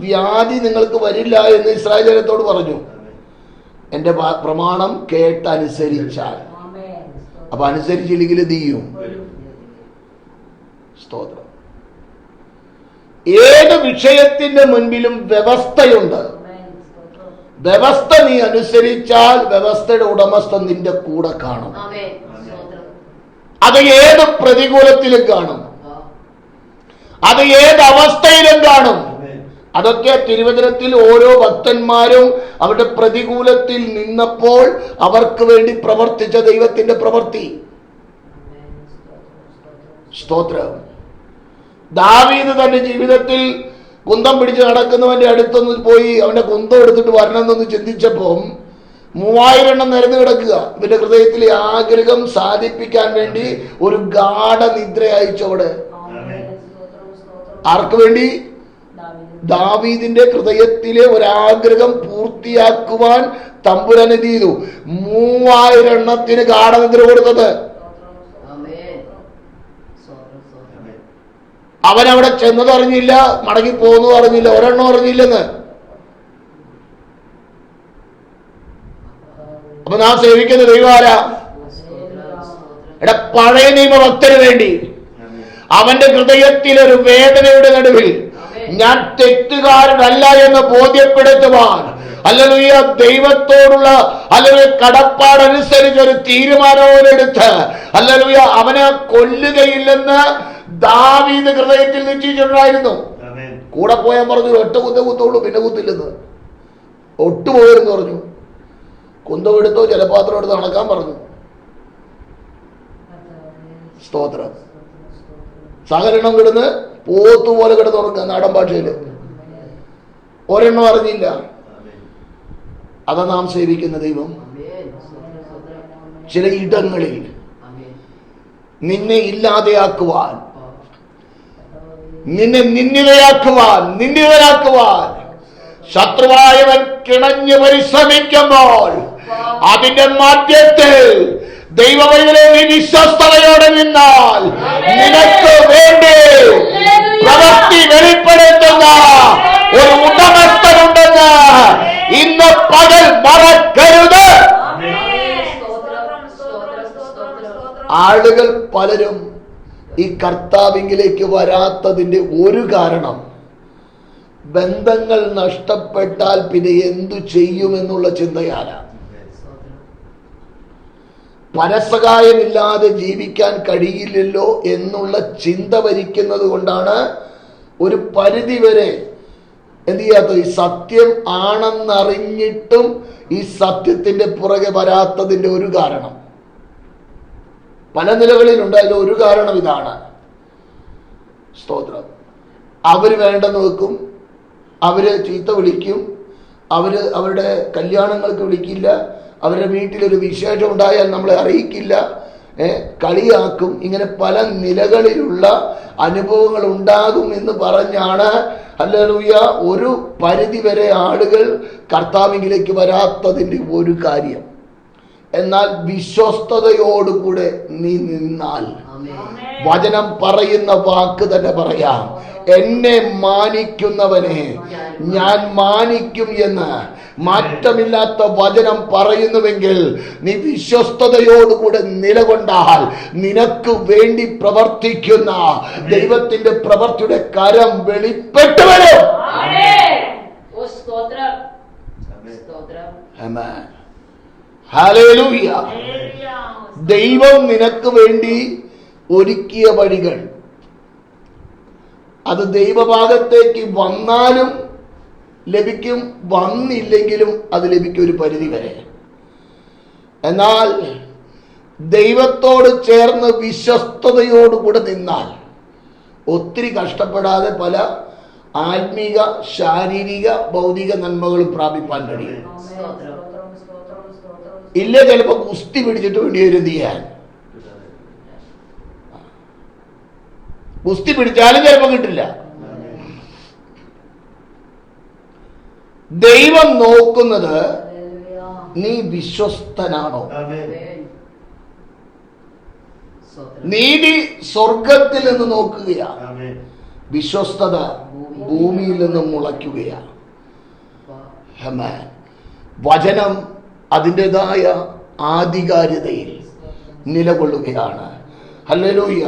വ്യാധി നിങ്ങൾക്ക് വരില്ല എന്ന് ഇസ്രായേൽ ജനത്തോട് പറഞ്ഞു. എന്റെ പ്രമാണം കേട്ടനുസരിച്ചാൽ. അപ്പൊ അനുസരിച്ചില്ലെങ്കിൽ തീയും. സ്തോത്രം. ഏത് വിഷയത്തിന്റെ മുൻപിലും വ്യവസ്ഥയുണ്ട്. വ്യവസ്ഥ നീ അനുസരിച്ചാൽ വ്യവസ്ഥയുടെ ഉടമസ്ഥൻ നിന്റെ കൂടെ കാണും. അത് ഏത് പ്രതികൂലത്തിലും കാണും, അത് ഏത് അവസ്ഥയിലും കാണും. അതൊക്കെ തിരുവചനത്തിൽ ഓരോ ഭക്തന്മാരും അവരുടെ പ്രതികൂലത്തിൽ നിന്നപ്പോൾ അവർക്ക് വേണ്ടി പ്രവർത്തിച്ച ദൈവത്തിന്റെ പ്രവൃത്തി. സ്തോത്രം. ദാവീദ് തന്റെ ജീവിതത്തിൽ കുന്തം പിടിച്ച് നടക്കുന്നവന്റെ അടുത്തൊന്ന് പോയി അവന്റെ കുന്തം എടുത്തിട്ട് വരണമെന്നൊന്ന് ചിന്തിച്ചപ്പം 3000 എണ്ണം നിരന്ന് കിടക്കുക. ഇവന്റെ ഹൃദയത്തിലെ ആഗ്രഹം സാധിപ്പിക്കാൻ വേണ്ടി ഒരു ഗാഢ നിദ്ര അയച്ചവിടെ. ആർക്ക് വേണ്ടി? ദാവീദിന്റെ ഹൃദയത്തിലെ ഒരാഗ്രഹം പൂർത്തിയാക്കുവാൻ തമ്പുരാൻ എന്ത് ചെയ്തു? 3000 എണ്ണത്തിന് ഗാഠനിദ്ര കൊടുത്തത്. അവൻ അവിടെ ചെന്നത് അറിഞ്ഞില്ല, മടങ്ങി പോകുന്നത് അറിഞ്ഞില്ല, ഒരെണ്ണം അറിഞ്ഞില്ലെന്ന്. അപ്പൊ അപ്പൊ നാം സേവിക്കുന്ന ദൈവം ആരാ? എടാ, പഴയ നിയമ ഭക്തന് വേണ്ടി അവന്റെ ഹൃദയത്തിൽ ഒരു വേദനയുടെ നടുവിൽ ഞാൻ തെറ്റുകാരനല്ല എന്ന് ബോധ്യപ്പെടുത്തുവാൻ, ഹല്ലേലൂയ, ദൈവത്തോടുള്ള ഹല്ലേലൂയ കടപ്പാടനുസരിച്ച് ഒരു തീരുമാനമെടുത്ത്, ഹല്ലേലൂയ, അവനെ കൊല്ലുകയില്ലെന്ന് ദാവീദ് ഹൃദയത്തിൽ നിശ്ചയിച്ചിട്ടുണ്ടായിരുന്നു. കൂടെ പോയാൻ പറഞ്ഞു, ഒറ്റ കുത്തുള്ളൂ, പിന്നെ കുത്തില്ലെന്ന്. ഒട്ടുപോയെന്ന് പറഞ്ഞു. കുന്തമെടുത്തോ ജലപാത്രം എടുത്ത് നടക്കാൻ പറഞ്ഞു. സ്തോത്രം. സഹകരണം കിടന്ന് പോത്തുപോലെ കിടന്നുറങ്ങുക, നാടൻ ഭാഷയില്. ഒരെണ്ണം അറിഞ്ഞില്ല. അതാ നാം സേവിക്കുന്ന ദൈവം. ചില ഇടങ്ങളിൽ നിന്നെ ഇല്ലാതെയാക്കുവാൻ, നിന്നെ നിന്ദിതരാക്കുവാൻ ശത്രുവായവൻ കിണഞ്ഞു പരിശ്രമിക്കുമ്പോൾ അതിന്റെ മധ്യത്തിൽ ദൈവവൈദ്യരെ നീ വിശ്വസ്തയോടെ നിന്നാൽ നിനക്ക് വേണ്ടി പ്രവൃത്തി വെളിപ്പെടുത്തുന്ന ഒരു ഉടമസ്ഥനുണ്ടെന്ന് ഇന്ന് പകൽ മറക്കരുത്. ആളുകൾ പലരും ഈ കർത്താവിങ്കിലേക്ക് വരാത്തതിന്റെ ഒരു കാരണം ബന്ധങ്ങൾ നഷ്ടപ്പെട്ടാൽ പിന്നെ എന്തു ചെയ്യുമെന്നുള്ള ചിന്തയാലാണ്. പരസഹായമില്ലാതെ ജീവിക്കാൻ കഴിയില്ലല്ലോ എന്നുള്ള ചിന്ത ഭരിക്കുന്നത് കൊണ്ടാണ് ഒരു പരിധിവരെ എന്ത് ചെയ്യാത്തത്. ഈ സത്യം ആണെന്നറിഞ്ഞിട്ടും ഈ സത്യത്തിന്റെ പുറകെ വരാത്തതിന്റെ ഒരു കാരണം പല നിലകളിലുണ്ട്. അതിൽ ഒരു കാരണം ഇതാണ്. സ്തോത്രം. അവര് വേണ്ടെന്ന് വെക്കും, അവര് ചീത്ത വിളിക്കും, അവരുടെ കല്യാണങ്ങൾക്ക് വിളിക്കില്ല, അവരുടെ വീട്ടിലൊരു വിശേഷം ഉണ്ടായാൽ നമ്മളെ അറിയിക്കില്ല, കളിയാക്കും. ഇങ്ങനെ പല നിലകളിലുള്ള അനുഭവങ്ങൾ ഉണ്ടാകും എന്ന് പറഞ്ഞാണ് ഹല്ലേലൂയ ഒരു പരിധി വരെ ആളുകൾ കർത്താവിലേക്ക് വരാത്തതിൻ്റെ ഒരു കാര്യം. എന്നാൽ വിശ്വസ്തയോടുകൂടെ നീ നിന്നാൽ, വചനം പറയുന്ന വാക്ക് തന്നെ പറയാം, എന്നെ മാനിക്കുന്നവനെ ഞാൻ മാനിക്കും എന്ന് മാറ്റമില്ലാത്ത വചനം പറയുന്നുവെങ്കിൽ നീ വിശ്വസ്തയോടുകൂടെ നിലകൊണ്ടാൽ നിനക്ക് വേണ്ടി പ്രവർത്തിക്കുന്ന ദൈവത്തിന്റെ പ്രവൃത്തിയുടെ കരം വെളിപ്പെട്ടു വരും. ഹല്ലേലൂയ. ദൈവം നിനക്ക് വേണ്ടി ഒരുക്കിയ വഴികൾ അത് ദൈവഭാഗത്തേക്ക് വന്നാലും ലഭിക്കും, വന്നില്ലെങ്കിലും അത് ലഭിക്കും ഒരു പരിധി വരെ. എന്നാൽ ദൈവത്തോട് ചേർന്ന് വിശ്വസ്തയോടുകൂടെ നിന്നാൽ ഒത്തിരി കഷ്ടപ്പെടാതെ പല ആത്മീക, ശാരീരിക, ഭൗതിക നന്മകളും പ്രാപിപ്പാൻ കഴിയും. ഇല്ല, ചിലപ്പോൾ കുസ്തി പിടിച്ചിട്ട് വേണ്ടി വരും ചെയ്യാൻ. കുസ്തി പിടിച്ചാലും ചിലപ്പോൾ കിട്ടില്ല. ദൈവം നോക്കുന്നത് നീ വിശ്വസ്തനാണോ. നീതി സ്വർഗത്തിൽ നിന്ന് നോക്കുകയാണ്, വിശ്വസ്തത ഭൂമിയിൽ നിന്ന് മുളയ്ക്കുകയാണ്. വചനം അതിൻ്റെതായ ആധികാരികതയിൽ നിലകൊള്ളുകയാണ്. ഹല്ലേലൂയ.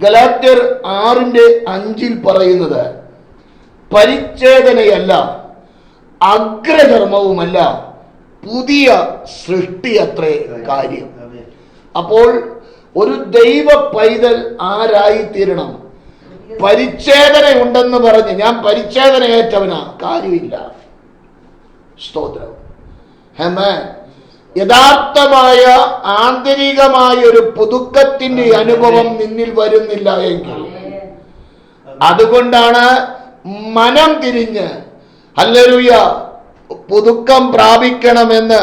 ഗലാത്യർ 6:5 പറയുന്നത്, പരിച്ഛേദനയല്ല, അഗ്രചർമ്മവുമല്ല, പുതിയ സൃഷ്ടി അത്രേ കാര്യം. അപ്പോൾ ഒരു ദൈവ പൈതൽ ആരായി തീരണം? പരിച്ഛേദന ഉണ്ടെന്ന് പറഞ്ഞ് ഞാൻ പരിച്ഛേദനയേറ്റവനാ, കാര്യമില്ല. സ്തോത്രം. യഥാർത്ഥമായ ആന്തരികമായ ഒരു പുതുക്കത്തിന്റെ അനുഭവം നിന്നിൽ വരുന്നില്ല എങ്കിൽ, അതുകൊണ്ടാണ് മനം തിരിഞ്ഞ് ഹല്ലേലൂയ പുതുക്കം പ്രാപിക്കണമെന്ന്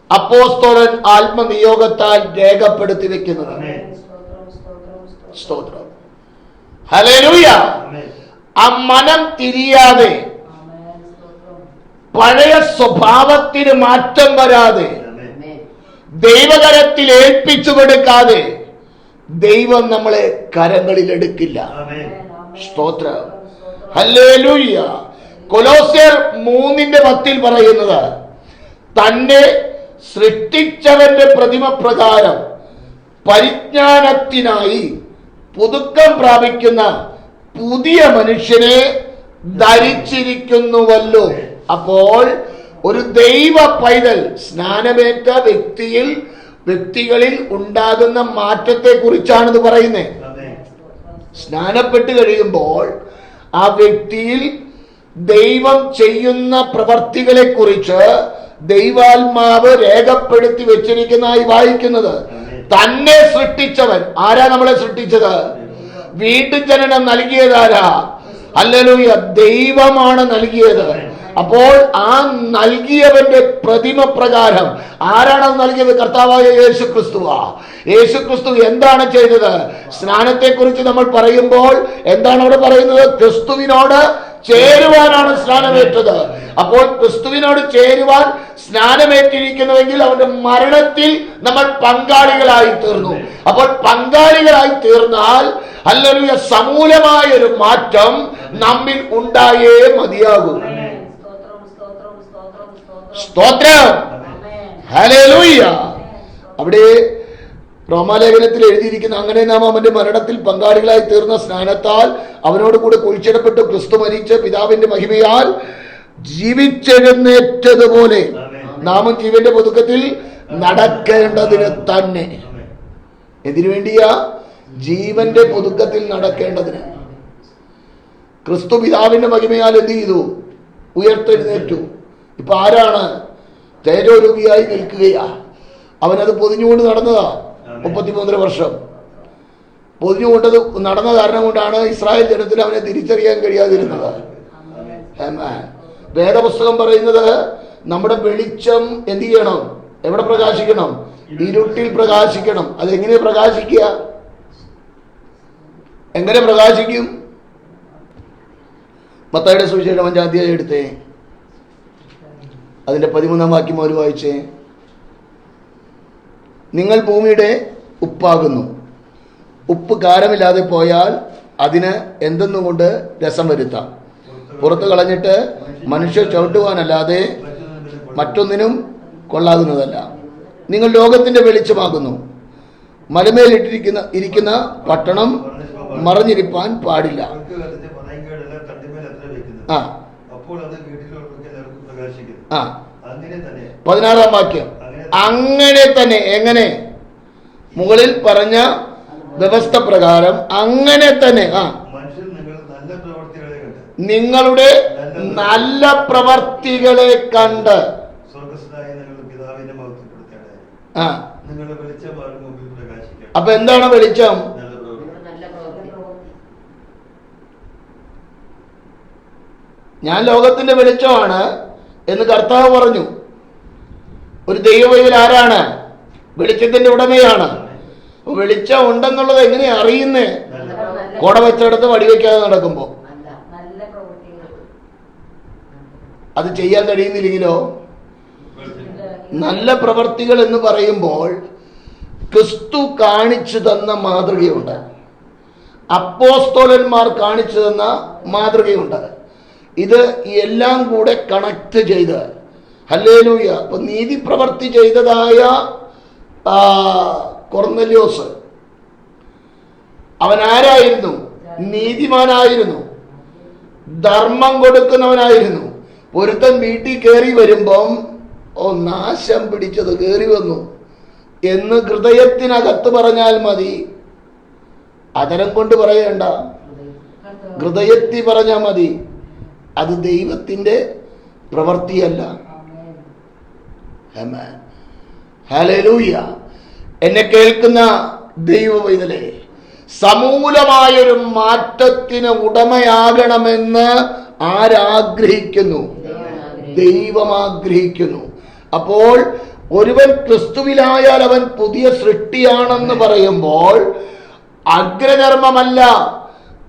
അപ്പോസ്തലൻ ആത്മനിയോഗത്താൽ രേഖപ്പെടുത്തി വെക്കുന്നത്. സ്തോത്രം. ഹല്ലേലൂയ. ആ മനം തിരിയാതെ, പഴയ സ്വഭാവത്തിന് മാറ്റം വരാതെ, ദൈവകരത്തിൽ ഏൽപ്പിച്ചു കൊടുക്കാതെ ദൈവം നമ്മളെ കരങ്ങളിൽ എടുക്കില്ല. സ്തോത്രം. ഹല്ലേലൂയ. കൊലോസ്യർ 3:10 പറയുന്നത്, തന്റെ സൃഷ്ടിച്ചവന്റെ പ്രതിമ പ്രകാരം പരിജ്ഞാനത്തിനായി പുതുക്കം പ്രാപിക്കുന്ന പുതിയ മനുഷ്യനെ ധരിച്ചിരിക്കുന്നുവല്ലോ. അപ്പോൾ ഒരു ദൈവ പൈതൽ സ്നാനമേറ്റ വ്യക്തികളിൽ ഉണ്ടാകുന്ന മാറ്റത്തെ കുറിച്ചാണ് ഇത് പറയുന്നത്. സ്നാനപ്പെട്ട് കഴിയുമ്പോൾ ആ വ്യക്തിയിൽ ദൈവം ചെയ്യുന്ന പ്രവർത്തികളെ കുറിച്ച് ദൈവാത്മാവ് രേഖപ്പെടുത്തി വെച്ചിരിക്കുന്നതായി വായിക്കുന്നത്. തന്നെ സൃഷ്ടിച്ചവൻ ആരാ? നമ്മളെ സൃഷ്ടിച്ചത്. വീണ്ടും ജനനം നൽകിയതാരാ? ഹല്ലേലൂയ, ദൈവമാണ് നൽകിയത്. അപ്പോൾ ആ നൽകിയവന്റെ പ്രതിമ പ്രകാരം ആരാണ് നൽകിയത്? കർത്താവായ യേശു ക്രിസ്തുവാ. യേശു ക്രിസ്തു എന്താണ് ചെയ്തത്? സ്നാനത്തെ കുറിച്ച് നമ്മൾ പറയുമ്പോൾ എന്താണ് അവിടെ പറയുന്നത്? ക്രിസ്തുവിനോട് ചേരുവാനാണ് സ്നാനമേറ്റത്. അപ്പോൾ ക്രിസ്തുവിനോട് ചേരുവാൻ സ്നാനമേറ്റിരിക്കുന്നുവെങ്കിൽ അവന്റെ മരണത്തിൽ നമ്മൾ പങ്കാളികളായി തീർന്നു. അപ്പോൾ പങ്കാളികളായി തീർന്നാൽ ഹല്ലേലൂയ, സമൂലമായ ഒരു മാറ്റം നമ്മിൽ ഉണ്ടായേ മതിയാകൂ. സ്തോത്രം, ഹല്ലേലൂയ. അവിടെ റോമാലേഖനത്തിൽ എഴുതിയിരിക്കുന്ന അങ്ങനെ നാം അവന്റെ മരണത്തിൽ പങ്കാളികളായി തീർന്ന സ്നാനത്താൽ അവനോട് കൂടെ കുഴിച്ചിടപ്പെട്ടു ക്രിസ്തു മരിച്ച് പിതാവിന്റെ മഹിമയാൽ ജീവിച്ചെഴുന്നേറ്റതുപോലെ നാമും ജീവന്റെ പുതുക്കത്തിൽ നടക്കേണ്ടതിന് തന്നെ. എന്തിനു വേണ്ടിയാ? ജീവന്റെ പുതുക്കത്തിൽ നടക്കേണ്ടതിന്. ക്രിസ്തു പിതാവിന്റെ മഹിമയാൽ എന്ത് ചെയ്തു? ഉയർത്തെഴുന്നേറ്റു. ഇപ്പൊ ആരാണ്? തേജോരൂപിയായി നിൽക്കുകയാ. അവനത് പൊതിഞ്ഞുകൊണ്ട് നടന്നതാ. 33 വർഷം പൊതിഞ്ഞുകൊണ്ടത് നടന്ന കാരണം കൊണ്ടാണ് ഇസ്രായേൽ ജനത്തിന് അവനെ തിരിച്ചറിയാൻ കഴിയാതിരുന്നത്. വേദപുസ്തകം പറയുന്നത് നമ്മുടെ വെളിച്ചം എന്ത് ചെയ്യണം? എവിടെ പ്രകാശിക്കണം? ഇരുട്ടിൽ പ്രകാശിക്കണം. അതെങ്ങനെ പ്രകാശിക്കുക? എങ്ങനെ പ്രകാശിക്കും? മത്തായിയുടെ സുവിശേഷം 5-ാം അധ്യായം എടുത്തേ, അതിന്റെ 13-ാം വാക്യം അവർ വായിച്ചേ. നിങ്ങൾ ഭൂമിയുടെ ഉപ്പാകുന്നു. ഉപ്പ് കാരമില്ലാതെ പോയാൽ അതിന് എന്തെന്നുകൊണ്ട് രസം വരുത്താം. പുറത്ത് കളഞ്ഞിട്ട് മനുഷ്യർ ചവിട്ടുവാനല്ലാതെ മറ്റൊന്നിനും കൊള്ളാകുന്നതല്ല. നിങ്ങൾ ലോകത്തിന്റെ വെളിച്ചമാകുന്നു. മലമേലിട്ടിരിക്കുന്ന പട്ടണം മറഞ്ഞിരിപ്പാൻ പാടില്ല. ആ 16-ാം വാക്യം. അങ്ങനെ തന്നെ. എങ്ങനെ? മുകളിൽ പറഞ്ഞ വ്യവസ്ഥ പ്രകാരം അങ്ങനെ തന്നെ. നിങ്ങളുടെ നല്ല പ്രവർത്തികളെ കണ്ട് അപ്പൊ എന്താണ് വെളിച്ചം? ഞാൻ ലോകത്തിന്റെ വെളിച്ചമാണ് എന്ന് കർത്താവ് പറഞ്ഞു. ഒരു ദൈവവൈദ്യൻ ആരാണ്? വെളിച്ചത്തിന്റെ ഉടമയാണ്. വെളിച്ചം ഉണ്ടെന്നുള്ളത് എങ്ങനെ അറിയുന്നേ? കൊട വെച്ചെടുത്ത് വടിവെക്കാതെ നടക്കുമ്പോ അത് ചെയ്യാൻ കഴിയുന്നില്ലെങ്കിലോ? നല്ല പ്രവർത്തികൾ എന്ന് പറയുമ്പോൾ ക്രിസ്തു കാണിച്ചു തന്ന മാതൃകയുണ്ട്, അപ്പോസ്തലന്മാർ കാണിച്ചു തന്ന മാതൃകയുണ്ട്. ഇത് എല്ലാം കൂടെ കണക്ട് ചെയ്ത് ഹല്ലേലൂയ. അപ്പൊ നീതി പ്രവർത്തി ചെയ്തതായ കൊർന്നല്യോസ് അവൻ ആരായിരുന്നു? നീതിമാനായിരുന്നു, ധർമ്മം കൊടുക്കുന്നവനായിരുന്നു. ഒരുത്തൻ വീട്ടിൽ കയറി വരുമ്പം നാശം പിടിച്ചത് കയറി വന്നു എന്ന് ഹൃദയത്തിനകത്ത് പറഞ്ഞാൽ മതി. അതരം കൊണ്ട് പറയണ്ട, ഹൃദയത്തിൽ പറഞ്ഞാൽ മതി. അത് ദൈവത്തിന്റെ പ്രവൃത്തിയല്ല. ഹല്ലേലൂയ. എന്നെ കേൾക്കുന്ന ദൈവവൈതലേ, സമൂലമായൊരു മാറ്റത്തിന് ഉടമയാകണമെന്ന് ആരാഗ്രഹിക്കുന്നു? ദൈവം ആഗ്രഹിക്കുന്നു. അപ്പോൾ ഒരുവൻ ക്രിസ്തുവിലായാൽ അവൻ പുതിയ സൃഷ്ടിയാണെന്ന് പറയുമ്പോൾ അഗ്രചർമ്മമല്ല,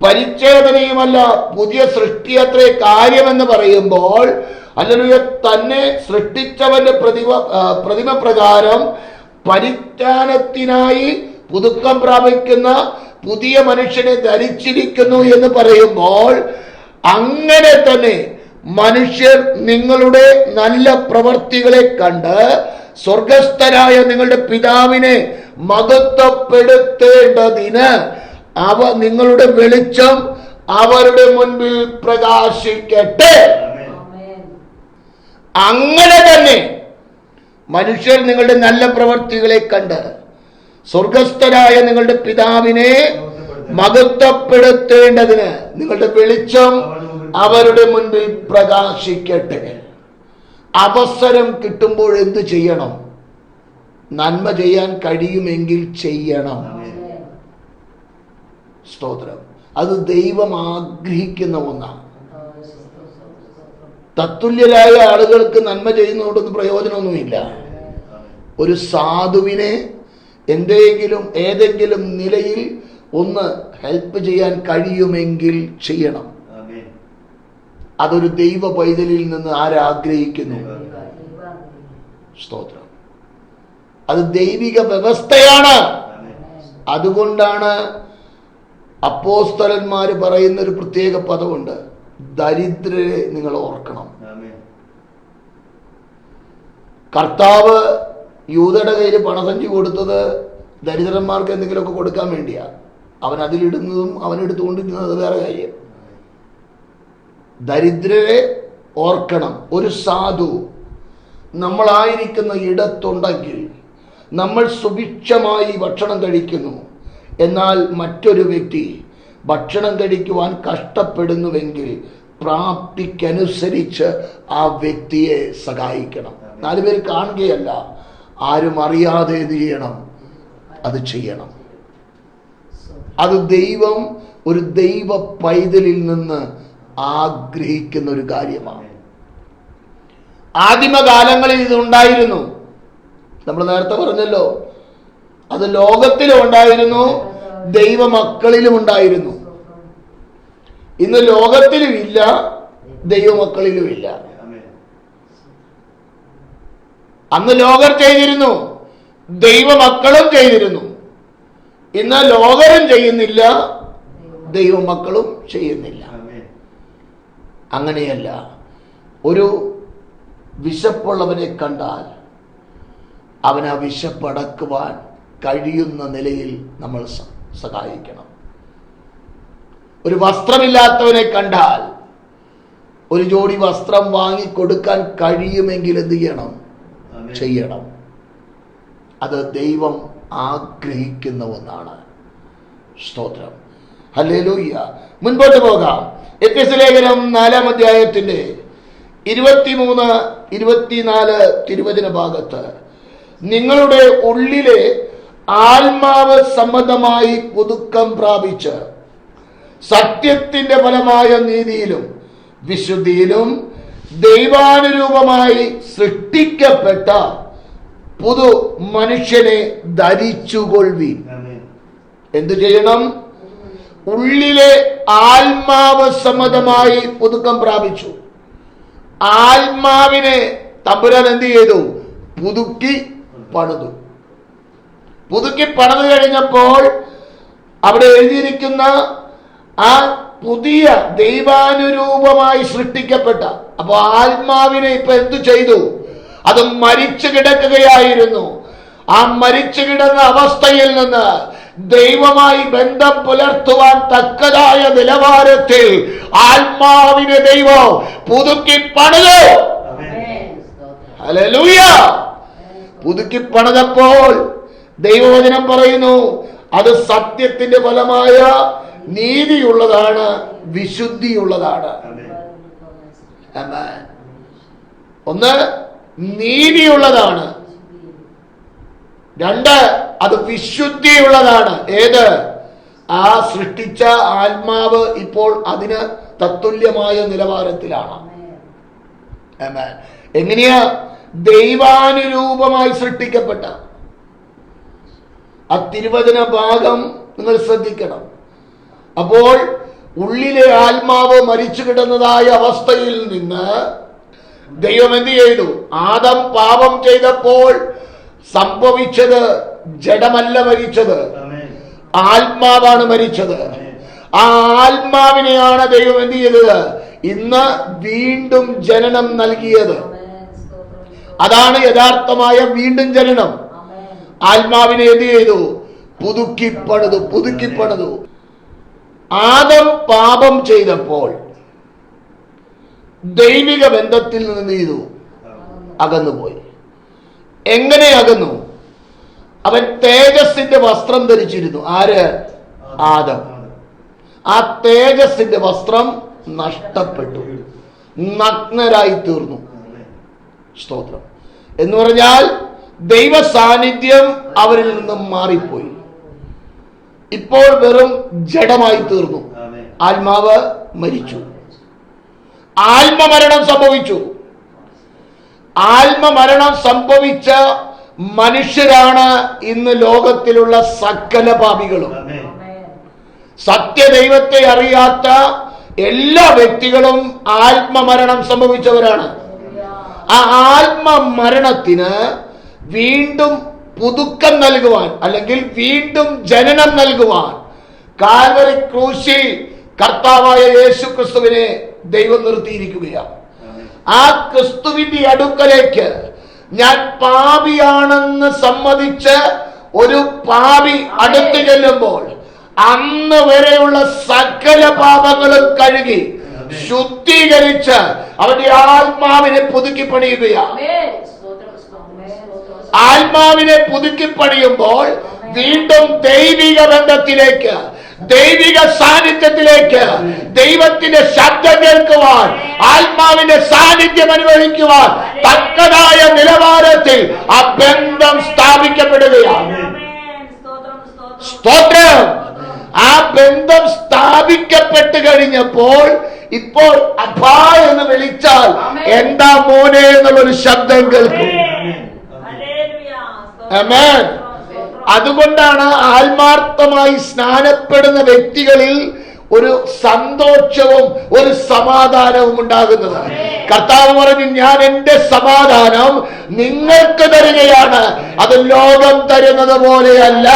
പരിച്ഛേദനയുമല്ല, പുതിയ സൃഷ്ടിയത്രേ കാര്യമെന്ന് പറയുമ്പോൾ ഹല്ലേലൂയ, തന്നെ സൃഷ്ടിച്ചവന്റെ പ്രതിമ പ്രകാരം പരിജ്ഞാനത്തിനായി പുതുക്കം പ്രാപിക്കുന്ന പുതിയ മനുഷ്യനെ ധരിച്ചിരിക്കുന്നു എന്ന് പറയുമ്പോൾ അങ്ങനെ തന്നെ മനുഷ്യർ നിങ്ങളുടെ നല്ല പ്രവർത്തികളെ കണ്ട് സ്വർഗസ്ഥനായ നിങ്ങളുടെ പിതാവിനെ മഹത്വപ്പെടുത്തേണ്ടതിന് നിങ്ങളുടെ വെളിച്ചം അവരുടെ മുൻപിൽ പ്രകാശിക്കട്ടെ. അങ്ങനെ തന്നെ മനുഷ്യർ നിങ്ങളുടെ നല്ല പ്രവൃത്തികളെ കണ്ട് സ്വർഗസ്ഥനായ നിങ്ങളുടെ പിതാവിനെ മഹത്വപ്പെടുത്തേണ്ടതിന് നിങ്ങളുടെ വെളിച്ചം അവരുടെ മുൻപിൽ പ്രകാശിക്കട്ടെ. അവസരം കിട്ടുമ്പോൾ എന്ത് ചെയ്യണം? നന്മ ചെയ്യാൻ കഴിയുമെങ്കിൽ ചെയ്യണം. സ്തോത്രം. അത് ദൈവം ആഗ്രഹിക്കുന്ന ഒന്നാണ്. തത്തുല്യരായ ആളുകൾക്ക് നന്മ ചെയ്യുന്നതുകൊണ്ടൊന്നും പ്രയോജനമൊന്നുമില്ല. ഒരു സാധുവിനെ ഏതെങ്കിലും നിലയിൽ ഒന്ന് ഹെൽപ്പ് ചെയ്യാൻ കഴിയുമെങ്കിൽ ചെയ്യണം. അതൊരു ദൈവ പൈതലിൽ നിന്ന് ആരാഗ്രഹിക്കുന്നു? സ്തോത്രം. അത് ദൈവിക വ്യവസ്ഥയാണ്. അതുകൊണ്ടാണ് അപ്പോസ്തലന്മാര് പറയുന്ന ഒരു പ്രത്യേക പദമുണ്ട്, ദരിദ്രരെ നിങ്ങൾ ഓർക്കണം. കർത്താവ് യൂദയുടെ കയ്യിൽ പണസഞ്ചി കൊടുത്തത് ദരിദ്രന്മാർക്ക് എന്തെങ്കിലുമൊക്കെ കൊടുക്കാൻ വേണ്ടിയാ. അവൻ അതിലിടുന്നതും അവനെടുത്തുകൊണ്ടിരുന്നത് വേറെ കാര്യം. ദരിദ്രരെ ഓർക്കണം. ഒരു സാധു നമ്മളായിരിക്കുന്ന ഇടത്തുണ്ടെങ്കിൽ, നമ്മൾ സുഭിക്ഷമായി ഭക്ഷണം കഴിക്കുന്നു, എന്നാൽ മറ്റൊരു വ്യക്തി ഭക്ഷണം കഴിക്കുവാൻ കഷ്ടപ്പെടുന്നുവെങ്കിൽ പ്രാപ്തിക്കനുസരിച്ച് ആ വ്യക്തിയെ സഹായിക്കണം. 4 പേര് കാണുകയല്ല, ആരും അറിയാതെ എന്ത് ചെയ്യണം? അത് ചെയ്യണം. അത് ദൈവം ഒരു ദൈവ പൈതലിൽ നിന്ന് ആഗ്രഹിക്കുന്ന ഒരു കാര്യമാണ്. ആദിമകാലങ്ങളിൽ ഇതുണ്ടായിരുന്നു. നമ്മൾ നേരത്തെ പറഞ്ഞല്ലോ, അത് ലോകത്തിലും ഉണ്ടായിരുന്നു, ദൈവമക്കളിലും ഉണ്ടായിരുന്നു. ഇന്ന് ലോകത്തിലും ഇല്ല, ദൈവമക്കളിലും ഇല്ല. അന്ന് ലോകർ ചെയ്തിരുന്നു, ദൈവമക്കളും ചെയ്തിരുന്നു. ഇന്ന് ലോകരും ചെയ്യുന്നില്ല, ദൈവമക്കളും ചെയ്യുന്നില്ല. അങ്ങനെയല്ല. ഒരു വിശപ്പുള്ളവനെ കണ്ടാൽ അവന് ആ വിശപ്പടക്കുവാൻ കഴിയുന്ന നിലയിൽ നമ്മൾ സഹായിക്കണം. ഒരു വസ്ത്രമില്ലാത്തവനെ കണ്ടാൽ ഒരു ജോഡി വസ്ത്രം വാങ്ങിക്കൊടുക്കാൻ കഴിയുമെങ്കിൽ എന്ത് ചെയ്യണം? ചെയ്യണം. അത് ദൈവം ആഗ്രഹിക്കുന്ന ഒന്നാണ്. സ്തോത്രം. ഹല്ലേലൂയ. മുൻപോട്ട് പോകാം. എഫെസ്യ ലേഖനം 4-ാം അധ്യായത്തിന്റെ 23-24 തിരുവചന ഭാഗത്ത്, നിങ്ങളുടെ ഉള്ളിലെ ആത്മാവ് സംബന്ധമായി പുതുക്കം പ്രാപിച്ച് സത്യത്തിന്റെ ഫലമായ നീതിയിലും വിശുദ്ധിയിലും ദൈവാനുരൂപമായി സൃഷ്ടിക്കപ്പെട്ട പുതു മനുഷ്യനെ ധരിച്ചുകൊള്ളുവിൻ. എന്തു ചെയ്യണം? ഉള്ളിലെ ആത്മാവ് സംബന്ധമായി പുതുക്കം പ്രാപിച്ചു. ആത്മാവിനെ തമ്പുരാൻ എന്ത് ചെയ്തു? പുതുക്കി പണിതു. പുതുക്കി പണിതു കഴിഞ്ഞപ്പോൾ അവിടെ എഴുതിയിരിക്കുന്ന ആ പുതിയ ദൈവാനുരൂപമായി സൃഷ്ടിക്കപ്പെട്ട, അപ്പൊ ആത്മാവിനെ ഇപ്പൊ എന്തു ചെയ്തു? അത് മരിച്ചു കിടക്കുകയായിരുന്നു. ആ മരിച്ചു കിടന്ന അവസ്ഥയിൽ നിന്ന് ദൈവമായി ബന്ധം പുലർത്തുവാൻ തക്കതായ നിലവാരത്തിൽ ആത്മാവിനെ ദൈവം പുതുക്കി പണിതു. ഹല്ലേലൂയ. പുതുക്കി പണിതപ്പോൾ ദൈവവചനം പറയുന്നു, അത് സത്യത്തിന്റെ ഫലമായ നീതിയുള്ളതാണ്, വിശുദ്ധിയുള്ളതാണ്. ഒന്ന്, നീതിയുള്ളതാണ്. 2, അത് വിശുദ്ധിയുള്ളതാണ്. ഏത്? ആ സൃഷ്ടിച്ച ആത്മാവ് ഇപ്പോൾ അതിന് തത്തുല്യമായ നിലവാരത്തിലാണ്. എങ്ങനെയാ? ദൈവാനുരൂപമായി സൃഷ്ടിക്കപ്പെട്ട ആ തിരുവചന ഭാഗം നിങ്ങൾ ശ്രദ്ധിക്കണം. അപ്പോൾ ഉള്ളിലെ ആത്മാവ് മരിച്ചു കിടന്നതായ അവസ്ഥയിൽ നിന്ന് ദൈവം എന്ത് ചെയ്തു? ആദം പാപം ചെയ്തപ്പോൾ സംഭവിച്ചത് ജഡമല്ല മരിച്ചത്, ആത്മാവാണ് മരിച്ചത്. ആ ആത്മാവിനെയാണ് ദൈവം എന്ത് ചെയ്തത്? ഇന്ന് വീണ്ടും ജനനം നൽകിയത്. അതാണ് യഥാർത്ഥമായ വീണ്ടും ജനനം. ആത്മാവിനെ എന്ത് ചെയ്തു? പുതുക്കിപ്പണിതു. ആദം പാപം ചെയ്തപ്പോൾ ദൈവിക ബന്ധത്തിൽ നിന്ന് എന്ത് ചെയ്തു? അകന്നുപോയി. എങ്ങനെ അകന്നു? അവൻ തേജസ്സിന്റെ വസ്ത്രം ധരിച്ചിരുന്നു. ആര്? ആദം. ആ തേജസ്സിന്റെ വസ്ത്രം നഷ്ടപ്പെട്ടു, നഗ്നരായി തീർന്നു. സ്തോത്രം. എന്ന് പറഞ്ഞാൽ ദൈവ സാന്നിധ്യം അവരിൽ നിന്നും മാറിപ്പോയി. ഇപ്പോൾ വെറും ജഡമായി തീർന്നു. ആത്മാവ് മരിച്ചു. ആത്മമരണം സംഭവിച്ചു. ആത്മമരണം സംഭവിച്ച മനുഷ്യരാണ് ഇന്ന് ലോകത്തിലുള്ള സകല പാപികളും. സത്യദൈവത്തെ അറിയാത്ത എല്ലാ വ്യക്തികളും ആത്മമരണം സംഭവിച്ചവരാണ്. ആ ആത്മമരണത്തിന് വീണ്ടും പുതുക്കം നൽകുവാൻ, അല്ലെങ്കിൽ വീണ്ടും ജനനം നൽകുവാൻ കാൽവരി ക്രൂശിൽ കർത്താവായ യേശു ക്രിസ്തുവിനെ ദൈവം നിർത്തിയിരിക്കുകയാണ്. ആ ക്രിസ്തുവിന്റെ അടുക്കലേക്ക് ഞാൻ പാപിയാണെന്ന് സമ്മതിച്ച് ഒരു പാപി അടുത്തു ചെല്ലുമ്പോൾ അന്ന് വരെയുള്ള സകല പാപങ്ങളും കഴുകി ശുദ്ധീകരിച്ച് അവന്റെ ആത്മാവിനെ പുതുക്കി പണിയുകയാണ്. ആത്മാവിനെ പുതുക്കി പണിയുമ്പോൾ വീണ്ടും ദൈവിക ബന്ധത്തിലേക്ക്, ദൈവിക സാന്നിധ്യത്തിലേക്ക്, ദൈവത്തിന്റെ ശബ്ദം കേൾക്കുവാൻ, ആത്മാവിന്റെ സാന്നിധ്യം അനുഭവിക്കുവാൻ തക്കതായ നിലവാരത്തിൽ ആ ബന്ധം സ്ഥാപിക്കപ്പെടുകയാണ്. സ്തോത്രം. ആ ബന്ധം സ്ഥാപിക്കപ്പെട്ട് കഴിഞ്ഞപ്പോൾ ഇപ്പോൾ അപ്പാ എന്ന് വിളിച്ചാൽ എന്താ മോനെ എന്നുള്ളൊരു ശബ്ദം കേൾക്കും. ആമേൻ. അതുകൊണ്ടാണ് ആത്മാർത്ഥമായി സ്നാനപ്പെടുന്ന വ്യക്തികളിൽ ഒരു സന്തോഷവും ഒരു സമാധാനവും ഉണ്ടാകുന്നത്. കർത്താവ് പറഞ്ഞു, ഞാൻ എന്റെ സമാധാനം നിങ്ങൾക്ക് തരികയാണ്, അത് ലോകം തരുന്നത് പോലെയല്ല.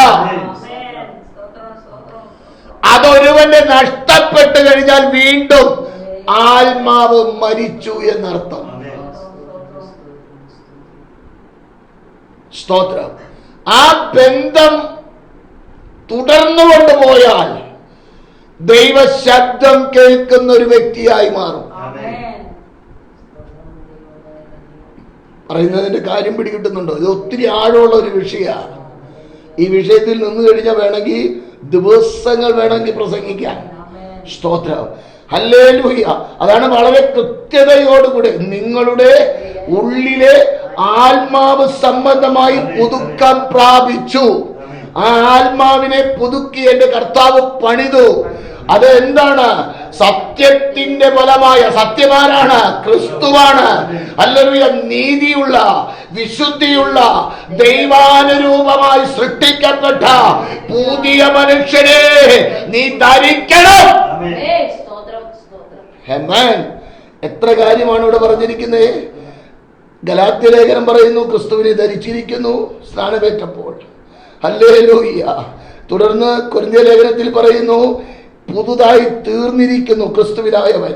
അതൊരുവന്റെ നഷ്ടപ്പെട്ടു കഴിഞ്ഞാൽ വീണ്ടും ആത്മാവ് മരിച്ചു എന്നർത്ഥം. സ്തോത്രം. ആ ബന്ധം തുടർന്നു കൊണ്ടുപോയാൽ ദൈവശബ്ദം കേൾക്കുന്ന ഒരു വ്യക്തിയായി മാറും. പറയുന്നതിന്റെ കാര്യം പിടികിട്ടുന്നുണ്ടോ? ഇത് ഒത്തിരി ആഴമുള്ള ഒരു വിഷയമാണ്. ഈ വിഷയത്തിൽ നിന്ന് കഴിഞ്ഞാൽ വേണമെങ്കിൽ ദിവസങ്ങൾ വേണമെങ്കിൽ പ്രസംഗിക്കാൻ. സ്തോത്രം. ഹല്ലേലൂയ. അതാണ് വളരെ കൃത്യതയോടുകൂടെ നിങ്ങളുടെ ഉള്ളിലെ ആത്മാവ് സംബന്ധമായി പുതുക്കം പ്രാപിച്ചു. ആ ആത്മാവിനെ പുതുക്കി എന്റെ കർത്താവ് പണിതു. അത് എന്താണ്? സത്യത്തിന്റെ ഫലമായ, സത്യമാരാണ്? ക്രിസ്തുവാണ്. ഹല്ലേലൂയ. നീതിയുള്ള, വിശുദ്ധിയുള്ള, ദൈവാനുരൂപമായി സൃഷ്ടിക്കപ്പെട്ട പുതിയ മനുഷ്യനെ നീ ധരിക്കണം. ആമേൻ. എത്ര കാര്യമാണ് ഇവിടെ പറഞ്ഞിരിക്കുന്നത്. ഗലാത്യ ലേഖനം പറയുന്നു, ക്രിസ്തുവിനെ ധരിച്ചിരിക്കുന്നു സ്നാനമേറ്റപ്പോൾ. ഹല്ലേലൂയ. തുടർന്ന് കൊരിന്ത്യ ലേഖനത്തിൽ പറയുന്നു, പുതുതായി തീർന്നിരിക്കുന്നു ക്രിസ്തുവിലായവൻ.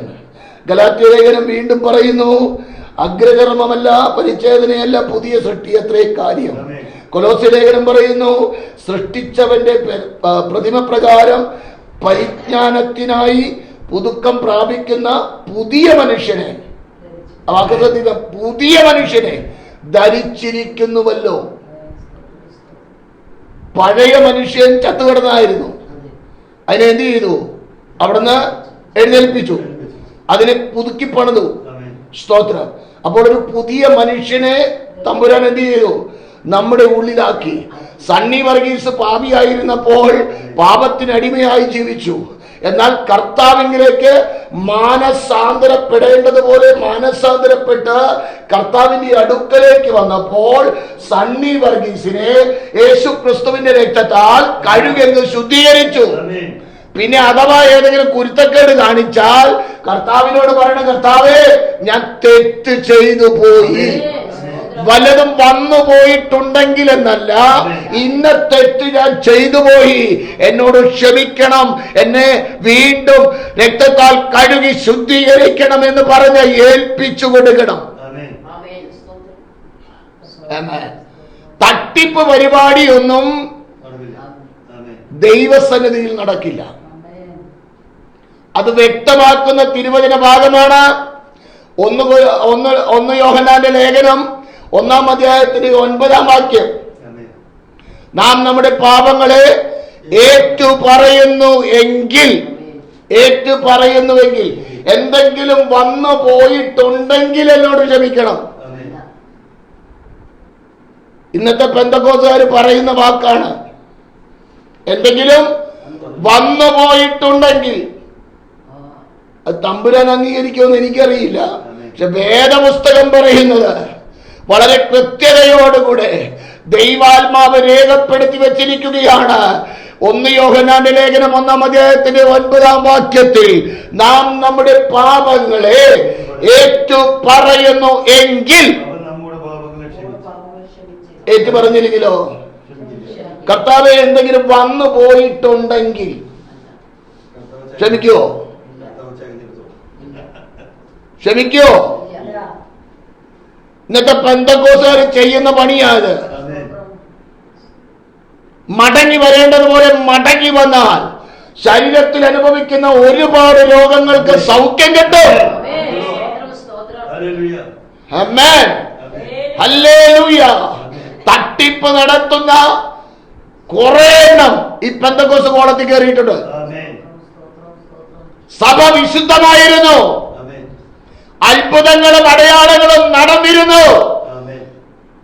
ഗലാത്യ ലേഖനം വീണ്ടും പറയുന്നു, അഗ്രചർമ്മമല്ല, പരിച്ഛേദനയല്ല, പുതിയ സൃഷ്ടി അത്രേ കാര്യം. കൊലോസ്യ ലേഖനം പറയുന്നു, സൃഷ്ടിച്ചവന്റെ പ്രതിമ പ്രകാരം പരിജ്ഞാനത്തിനായി പുതുക്കം പ്രാപിക്കുന്ന പുതിയ മനുഷ്യനെ, പുതിയ മനുഷ്യനെ ധരിച്ചിരിക്കുന്നുവല്ലോ. പഴയ മനുഷ്യൻ ചത്തുകിടന്നായിരുന്നു, അതിനെ എന്ത് ചെയ്തു? അവിടുന്ന് എഴുന്നേൽപ്പിച്ചു, അതിനെ പുതുക്കി പണിതു. സ്തോത്രം. അപ്പോൾ ഒരു പുതിയ മനുഷ്യനെ തമ്പുരാൻ എന്ത് ചെയ്തു? നമ്മുടെ ഉള്ളിലാക്കി. സണ്ണി വർഗീസ് പാപിയായിരുന്നപ്പോൾ പാപത്തിന് അടിമയായി ജീവിച്ചു. എന്നാൽ കർത്താവിലേക്ക് മാനസാന്തരപ്പെടേണ്ടതുപോലെ മാനസാന്തരപ്പെട്ട് കർത്താവിന്റെ അടുക്കലേക്ക് വന്നപ്പോൾ സണ്ണി വർഗീസിനെ യേശു ക്രിസ്തുവിന്റെ രക്തത്താൽ കഴുകി ശുദ്ധീകരിച്ചു. പിന്നെ അഥവാ ഏതെങ്കിലും കുരുത്തക്കേട് കാണിച്ചാൽ കർത്താവിനോട് പറയണം, കർത്താവേ ഞാൻ തെറ്റ് ചെയ്തു പോയി, വല്ലതും വന്നു പോയിട്ടുണ്ടെങ്കിൽ എന്നല്ല, ഇന്ന തെറ്റ് ഞാൻ ചെയ്തു പോയി, എന്നോട് ക്ഷമിക്കണം, എന്നെ വീണ്ടും രക്തത്താൽ കഴുകി ശുദ്ധീകരിക്കണം എന്ന് പറഞ്ഞ് ഏൽപ്പിച്ചു കൊടുക്കണം. തട്ടിപ്പ് പരിപാടിയൊന്നും ദൈവസന്നിധിയിൽ നടക്കില്ല. അത് വ്യക്തമാക്കുന്ന തിരുവചന ഭാഗമാണ് 1 യോഹന്നാന്റെ ലേഖനം 1-ാം അധ്യായത്തിന്റെ 9-ാം വാക്യം. നാം നമ്മുടെ പാപങ്ങളെ ഏറ്റുപറയുന്നുവെങ്കിൽ എന്തെങ്കിലും വന്നു പോയിട്ടുണ്ടെങ്കിൽ എന്നോട് ക്ഷമിക്കണം. ഇന്നത്തെ പെന്തക്കോസ്തുകാർ പറയുന്ന വാക്കാണ്. എന്തെങ്കിലും വന്നു പോയിട്ടുണ്ടെങ്കിൽ അത് തമ്പുരാൻ അംഗീകരിക്കുമെന്ന് എനിക്കറിയില്ല. പക്ഷെ വേദപുസ്തകം പറയുന്നത് വളരെ കൃത്യതയോടുകൂടെ ദൈവാത്മാവ് രേഖപ്പെടുത്തി വെച്ചിരിക്കുകയാണ്. 1 യോഹന്നാന്റെ ലേഖനം 1-ാം അധ്യായത്തിന്റെ 9-ാം വാക്യത്തിൽ നാം നമ്മുടെ പാപങ്ങളെ ഏറ്റുപറയുന്നു എങ്കിൽ, ഏറ്റു പറഞ്ഞില്ലെങ്കിലോ, കർത്താവെ എന്തെങ്കിലും വന്നു പോയിട്ടുണ്ടെങ്കിൽ ക്ഷമിക്കോ? ഇന്നത്തെ പെന്തക്കോസ്തുകാർ ചെയ്യുന്ന പണിയാത്. മടങ്ങി വരേണ്ടതുപോലെ മടങ്ങി വന്നാൽ ശരീരത്തിൽ അനുഭവിക്കുന്ന ഒരുപാട് രോഗങ്ങൾക്ക് സൗഖ്യം കിട്ടും. ആമേൻ, ഹല്ലേലൂയ. തട്ടിപ്പ് നടത്തുന്ന കുറെ എണ്ണം ഈ പെന്തക്കോസ്ത് കോളത്തിൽ കയറിയിട്ടുണ്ട്. സഭ വിശുദ്ധമായിരുന്നു, അത്ഭുതങ്ങളും അടയാളങ്ങളും നടന്നിരുന്നു.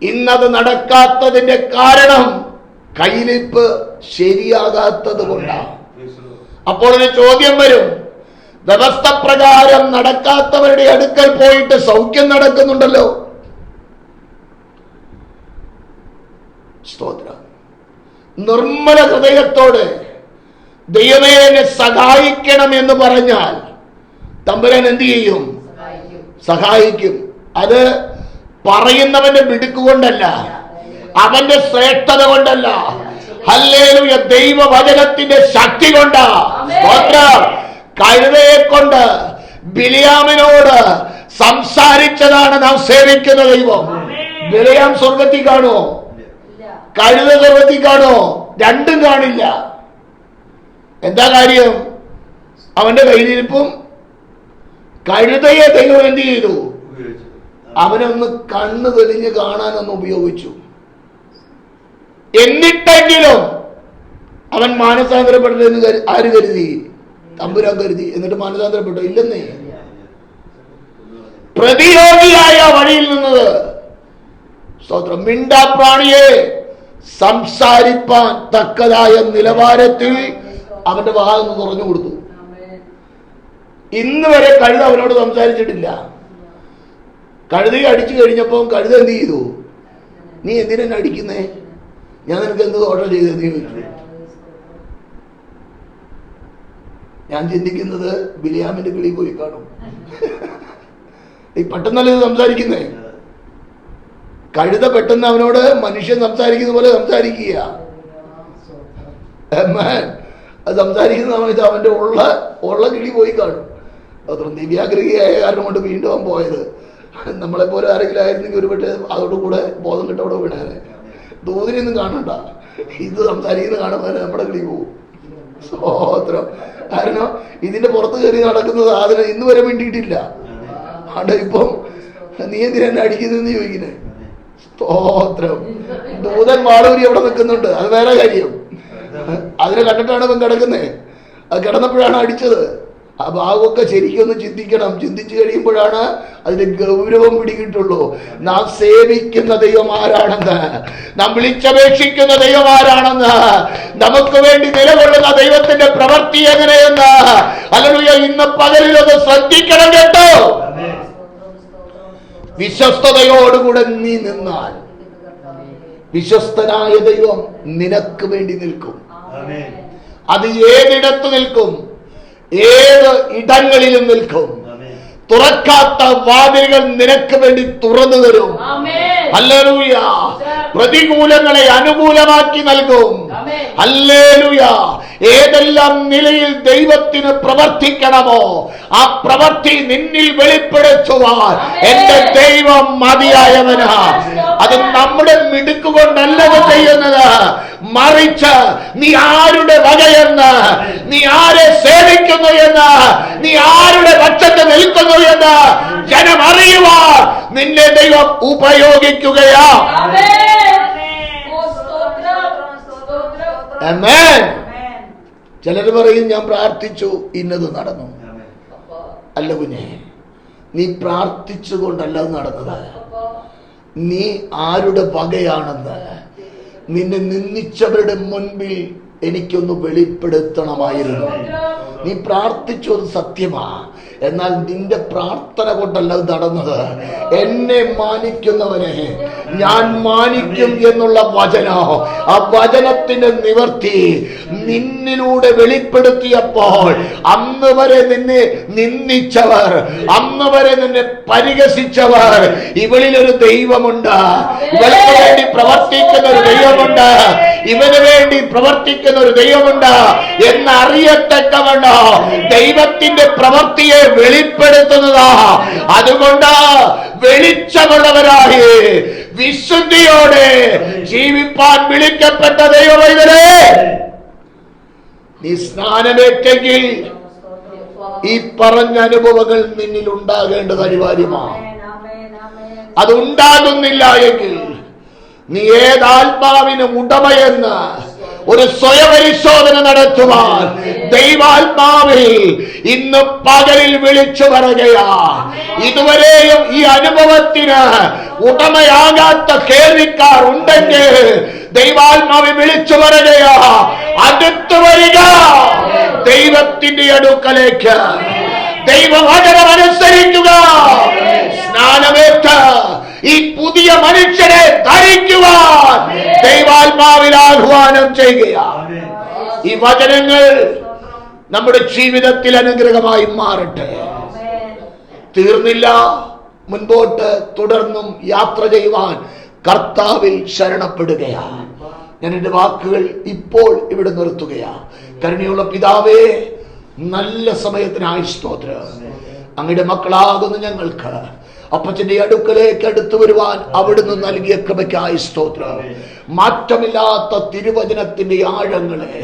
ഇന്നത് നടക്കാത്തതിന്റെ കാരണം കയ്യിലിപ്പ് ശരിയാകാത്തത് കൊണ്ടാണ്. അപ്പോൾ ഒരു ചോദ്യം വരും, വ്യവസ്ഥ പ്രകാരം നടക്കാത്തവരുടെ അടുക്കൽ പോയിട്ട് സൗഖ്യം നടക്കുന്നുണ്ടല്ലോ. സ്തോത്രം. നിർമ്മല ഹൃദയത്തോടെ ദൈവമേ എന്നെ സഹായിക്കണം എന്ന് പറഞ്ഞാൽ തമ്പുരാൻ എന്ത് ചെയ്യും? സഹായിക്കും. അത് പറയുന്നവന്റെ മിടുക്കുകൊണ്ടല്ല, അവന്റെ ശ്രേഷ്ഠത കൊണ്ടല്ല, ഹല്ലേലൂയ, ദൈവവചനത്തിന്റെ ശക്തി കൊണ്ടാ. കഴുതയെ കൊണ്ട് ബിലിയാമിനോട് സംസാരിച്ചതാണ് നാം സേവിക്കുന്ന ദൈവം. ബിലിയാം സ്വർഗത്തിൽ കാണുമോ? കഴുത സ്വർഗത്തിൽ കാണുമോ? രണ്ടും കാണില്ല. എന്താ കാര്യം? അവന്റെ കയ്യിലിരിപ്പും. കഴുതയെ ദൈവം എന്ത് ചെയ്തു? അവനൊന്ന് കണ്ണ് തെളിഞ്ഞ് കാണാനൊന്ന് ഉപയോഗിച്ചു. എന്നിട്ടെങ്കിലും അവൻ മാനസാന്തരപ്പെട്ടെന്ന് ആര് കരുതി? തമ്പുരാൻ കരുതി. എന്നിട്ട് മാനസാന്തരപ്പെട്ടു? ഇല്ലെന്നേ. പ്രതിയോഗിയായ വഴിയിൽ നിന്നത് സ്തോത്രം. മിണ്ടാപ്രാണിയെ സംസാരിപ്പാൻ തക്കതായ നിലവാരത്തിൽ അവന്റെ വാഹനം തുറന്നു കൊടുത്തു. ഇന്ന് വരെ കഴുത അവനോട് സംസാരിച്ചിട്ടില്ല. കഴുതയെ അടിച്ചു കഴിഞ്ഞപ്പോൾ കഴുത എന്ത് ചെയ്തു? നീ എന്തിനാ അടിക്കുന്നേ? ഞാൻ നിനക്ക് എന്ത് ദോഷം ചെയ്തെന്ന് ചോദിച്ചു. ഞാൻ ചിന്തിക്കുന്നത് ബിലിയാമിന്റെ കിളി പോയി കാണും. ഈ പെട്ടെന്നല്ലേ ഇത് സംസാരിക്കുന്നേ? കഴുത പെട്ടെന്ന് അവനോട് മനുഷ്യൻ സംസാരിക്കുന്ന പോലെ സംസാരിക്കുക. അത് സംസാരിക്കുന്ന സമയത്ത് അവന്റെ ഉള്ള കിളി പോയി കാണും. അത്ര ദിവ്യാഗ്രഹിയായ കാരണം കൊണ്ട് വീണ്ടും അവൻ പോയത്. നമ്മളെപ്പോലെ ആരെങ്കിലും ആയിരുന്നെങ്കിൽ ഒരു പക്ഷേ അതോടുകൂടെ ബോധം കിട്ടവിടെ വീണാനെ. ദൂതിനൊന്നും കാണണ്ട, ഇത് സംസാരിക്കുന്ന കാണുമ്പോൾ നമ്മുടെ കിളി പോകും. സ്തോത്രം. കാരണം ഇതിന്റെ പുറത്ത് കയറി നടക്കുന്ന സാധനം ഇന്ന് വരെ വേണ്ടിയിട്ടില്ല. അവിടെ ഇപ്പം നീ എന്തിനാ അടിക്കുന്നതെന്ന് ചോദിക്കുന്നേ. സ്തോത്രം. ദൂതൻ വാളൂരി അവിടെ നിൽക്കുന്നുണ്ട്, അത് വേറെ കാര്യം. അതിനെ കണ്ടിട്ടാണ് ഇവൻ കിടക്കുന്നേ. അത് കിടന്നപ്പോഴാണ് അടിച്ചത്. ആ ഭാഗമൊക്കെ ശരിക്കൊന്ന് ചിന്തിക്കണം. ചിന്തിച്ചു കഴിയുമ്പോഴാണ് അതിന്റെ ഗൗരവം പിടികിട്ടുള്ളൂ. നാം സേവിക്കുന്ന ദൈവം ആരാണെന്ന്, നാം വിളിച്ചപേക്ഷിക്കുന്ന ദൈവം ആരാണെന്ന്, നമുക്ക് വേണ്ടി നിലകൊള്ളുന്ന ദൈവത്തിന്റെ പ്രവൃത്തി എങ്ങനെയെന്ന് ഹല്ലേലൂയ ഇന്ന് പകലിലൊന്ന് ശ്രദ്ധിക്കണം കേട്ടോ. വിശ്വസ്തയോടുകൂടെ നീ നിന്നാൽ വിശ്വസ്തനായ ദൈവം നിനക്ക് വേണ്ടി നിൽക്കും. അത് ഏതിടത്ത് നിൽക്കും? ഏത് ഇടങ്ങളിലും നിൽക്കും. തുറക്കാത്ത വാതിലുകൾ നിനക്ക് വേണ്ടി തുറന്നു തരും. ഹല്ലേലൂയ. പ്രതികൂലങ്ങളെ അനുകൂലമാക്കി നൽകും. ഹല്ലേലൂയ. ഏതെല്ലാം നിലയിൽ ദൈവത്തിന് പ്രവർത്തിക്കണമോ ആ പ്രവൃത്തി നിന്നിൽ വെളിപ്പെടുത്തുവാൻ എന്റെ ദൈവം മതിയായവനാ. അത് നമ്മുടെ മിടുക്കുകൊണ്ടല്ലത് ചെയ്യുന്നത്, മറിച്ച് നീ ആരുടെ വകയെന്ന്, നീ ആരെ സേവിക്കുന്നു എന്ന്, നീ ആരുടെ പക്ഷത്ത് നിൽക്കുന്നു എന്ന് ജനം അറിയുവാൻ നിന്നെ ദൈവം ഉപയോഗിക്കുകയാ. ആമേൻ. ചിലർ പറയും ഞാൻ പ്രാർത്ഥിച്ചു ഇന്നത് നടന്നു. അല്ല കുഞ്ഞെ, നീ പ്രാർത്ഥിച്ചുകൊണ്ടല്ല നടന്നത്. നീ ആരുടെ വകയാണെന്ന് നിന്നെ നിന്ദിച്ചവരുടെ മുൻപിൽ എനിക്കൊന്ന് വെളിപ്പെടുത്തണമായിരുന്നു. നീ പ്രാർത്ഥിച്ചു, അത് സത്യമാ. എന്നാൽ നിന്റെ പ്രാർത്ഥന കൊണ്ടല്ല നടന്നത്. എന്നെ മാനിക്കുന്നവനെ ഞാൻ മാനിക്കും എന്നുള്ള വചനോ, ആ വചനത്തിന്റെ നിവർത്തി നിന്നിലൂടെ വെളിപ്പെടുത്തിയപ്പോൾ അന്ന് വരെ നിന്നെ നിന്ദിച്ചവർ, അന്ന് വരെ നിന്നെ പരിഹസിച്ചവർ, ഇവളിലൊരു ദൈവമുണ്ട്, ഇവൾക്ക് വേണ്ടി പ്രവർത്തിക്കുന്ന ഒരു ദൈവമുണ്ട്, ഇവന് വേണ്ടി പ്രവർത്തിക്കുന്ന ഒരു ദൈവമുണ്ട് എന്നറിയത്തക്കവണ്ണോ ദൈവത്തിന്റെ പ്രവൃത്തിയെ വെളിപ്പെടുത്തുന്നതാ. അതുകൊണ്ട് വെളിച്ചമുള്ളവരായി വിശുദ്ധിയോടെ ജീവിപ്പാൻ വിളിക്കപ്പെട്ട ദൈവമൈതലേ, നീ സ്നാനമേറ്റെങ്കിൽ ഈ പറഞ്ഞ അനുഭവങ്ങൾ നിന്നിൽ ഉണ്ടാകേണ്ടത് അനിവാര്യമാണ്. അതുണ്ടാകുന്നില്ല എങ്കിൽ നീ ഏതാത്മാവിനും ഉടമയെന്ന് ഒരു സ്വയപരിശോധന നടത്തുവാൻ ദൈവാത്മാവിൽ ഇന്ന് പകലിൽ വിളിച്ചു പറയുകയാ. ഇതുവരെയും ഈ അനുഭവത്തിന് ഉടമയാകാത്ത കേൾവിക്കാർ ഉണ്ടെങ്കിൽ ദൈവാത്മാവിൽ വിളിച്ചു പറയുകയാ, അടുത്തു വരിക ദൈവത്തിന്റെ അടുക്കലേക്ക്, ദൈവവചനം അനുസരിക്കുക, സ്നാനമേറ്റ് ഈ പുതിയ മനുഷ്യനെ ധരിക്കുവാൻ ദൈവാത്മാവിൽ ആഹ്വാനം ചെയ്യുകയാണ്. ഈ വചനങ്ങൾ നമ്മുടെ ജീവിതത്തിൽ അനുഗ്രഹമായി മാറട്ടെ. തീർന്നില്ല, മുൻപോട്ട് തുടർന്നും യാത്ര ചെയ്യുവാൻ കർത്താവിൽ ശരണപ്പെടുകയാണ്. ഞാൻ എന്റെ വാക്കുകൾ ഇപ്പോൾ ഇവിടെ നിർത്തുകയാണ്. കരുണയുള്ള പിതാവേ, നല്ല സമയത്തിനായി സ്തോത്രം. അങ്ങയുടെ മക്കളാകുന്ന ഞങ്ങൾക്ക് അപ്പച്ചന്റെ അടുക്കലേക്ക് അടുത്തു വരുവാൻ അവിടുന്ന് നൽകിയ കൃപയ്ക്കായി സ്തോത്രം. മാറ്റമില്ലാത്ത തിരുവചനത്തിന്റെ ആഴങ്ങളെ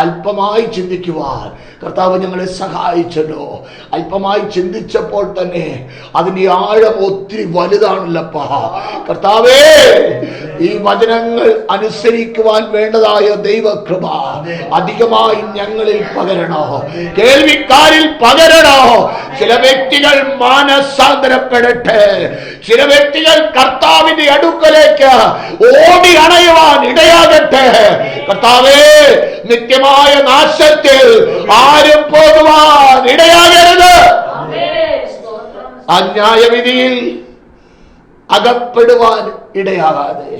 അല്പമായി ചിന്തിക്കുവാൻ കർത്താവ് ഞങ്ങളെ സഹായിച്ചല്ലോ. അല്പമായി ചിന്തിച്ചപ്പോൾ തന്നെ അതിന്റെ ആഴം ഒത്തിരി വലുതാണല്ലപ്പാ. കർത്താവേ, ഈ വചനങ്ങൾ അനുസരിക്കുവാൻ വേണ്ടതായ ദൈവകൃപ അധികമായി ഞങ്ങളിൽ പകരണോ, കേൾവിക്കാരിൽ പകരണോ. ചില വ്യക്തികൾ മാനസാന്തരപ്പെടട്ടെ, ചില വ്യക്തികൾ കർത്താവിന്റെ അടുക്കലേക്ക് ഓടി അണയുവാൻ ഇടയാകട്ടെ. കർത്താവേ, നിത്യമായ നാശത്തിൽ ആരും പോകുവാൻ ഇടയാകരുത്. അന്യായവിധിയിൽ അകപ്പെടുവാൻ ഇടയാകാതെ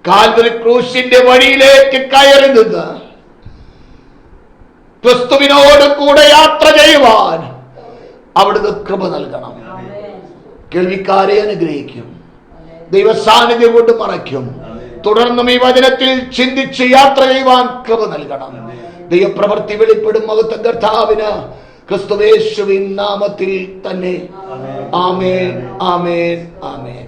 കാൽവരി ക്രൂശിന്റെ വഴിയിലേക്ക് കയറി നിന്ന് ക്രിസ്തുവിനോട് കൂടെ യാത്ര ചെയ്യുവാൻ അവിടുന്ന് കൃപ നൽകണം. കേൾവിക്കാരെ അനുഗ്രഹിക്കും, ദൈവസാന്നിധ്യം കൊണ്ട് മറയ്ക്കും. തുടർന്നും ഈ വചനത്തിൽ ചിന്തിച്ച് യാത്ര ചെയ്യുവാൻ കൃപ നൽകണം. ദൈവപ്രവൃത്തി വെളിപ്പെടും മഹത്വം കർത്താവിന് ക്രിസ്തുവേശുവിൻ നാമത്തിൽ തന്നെ. ആമേൻ, ആമേൻ, ആമേൻ.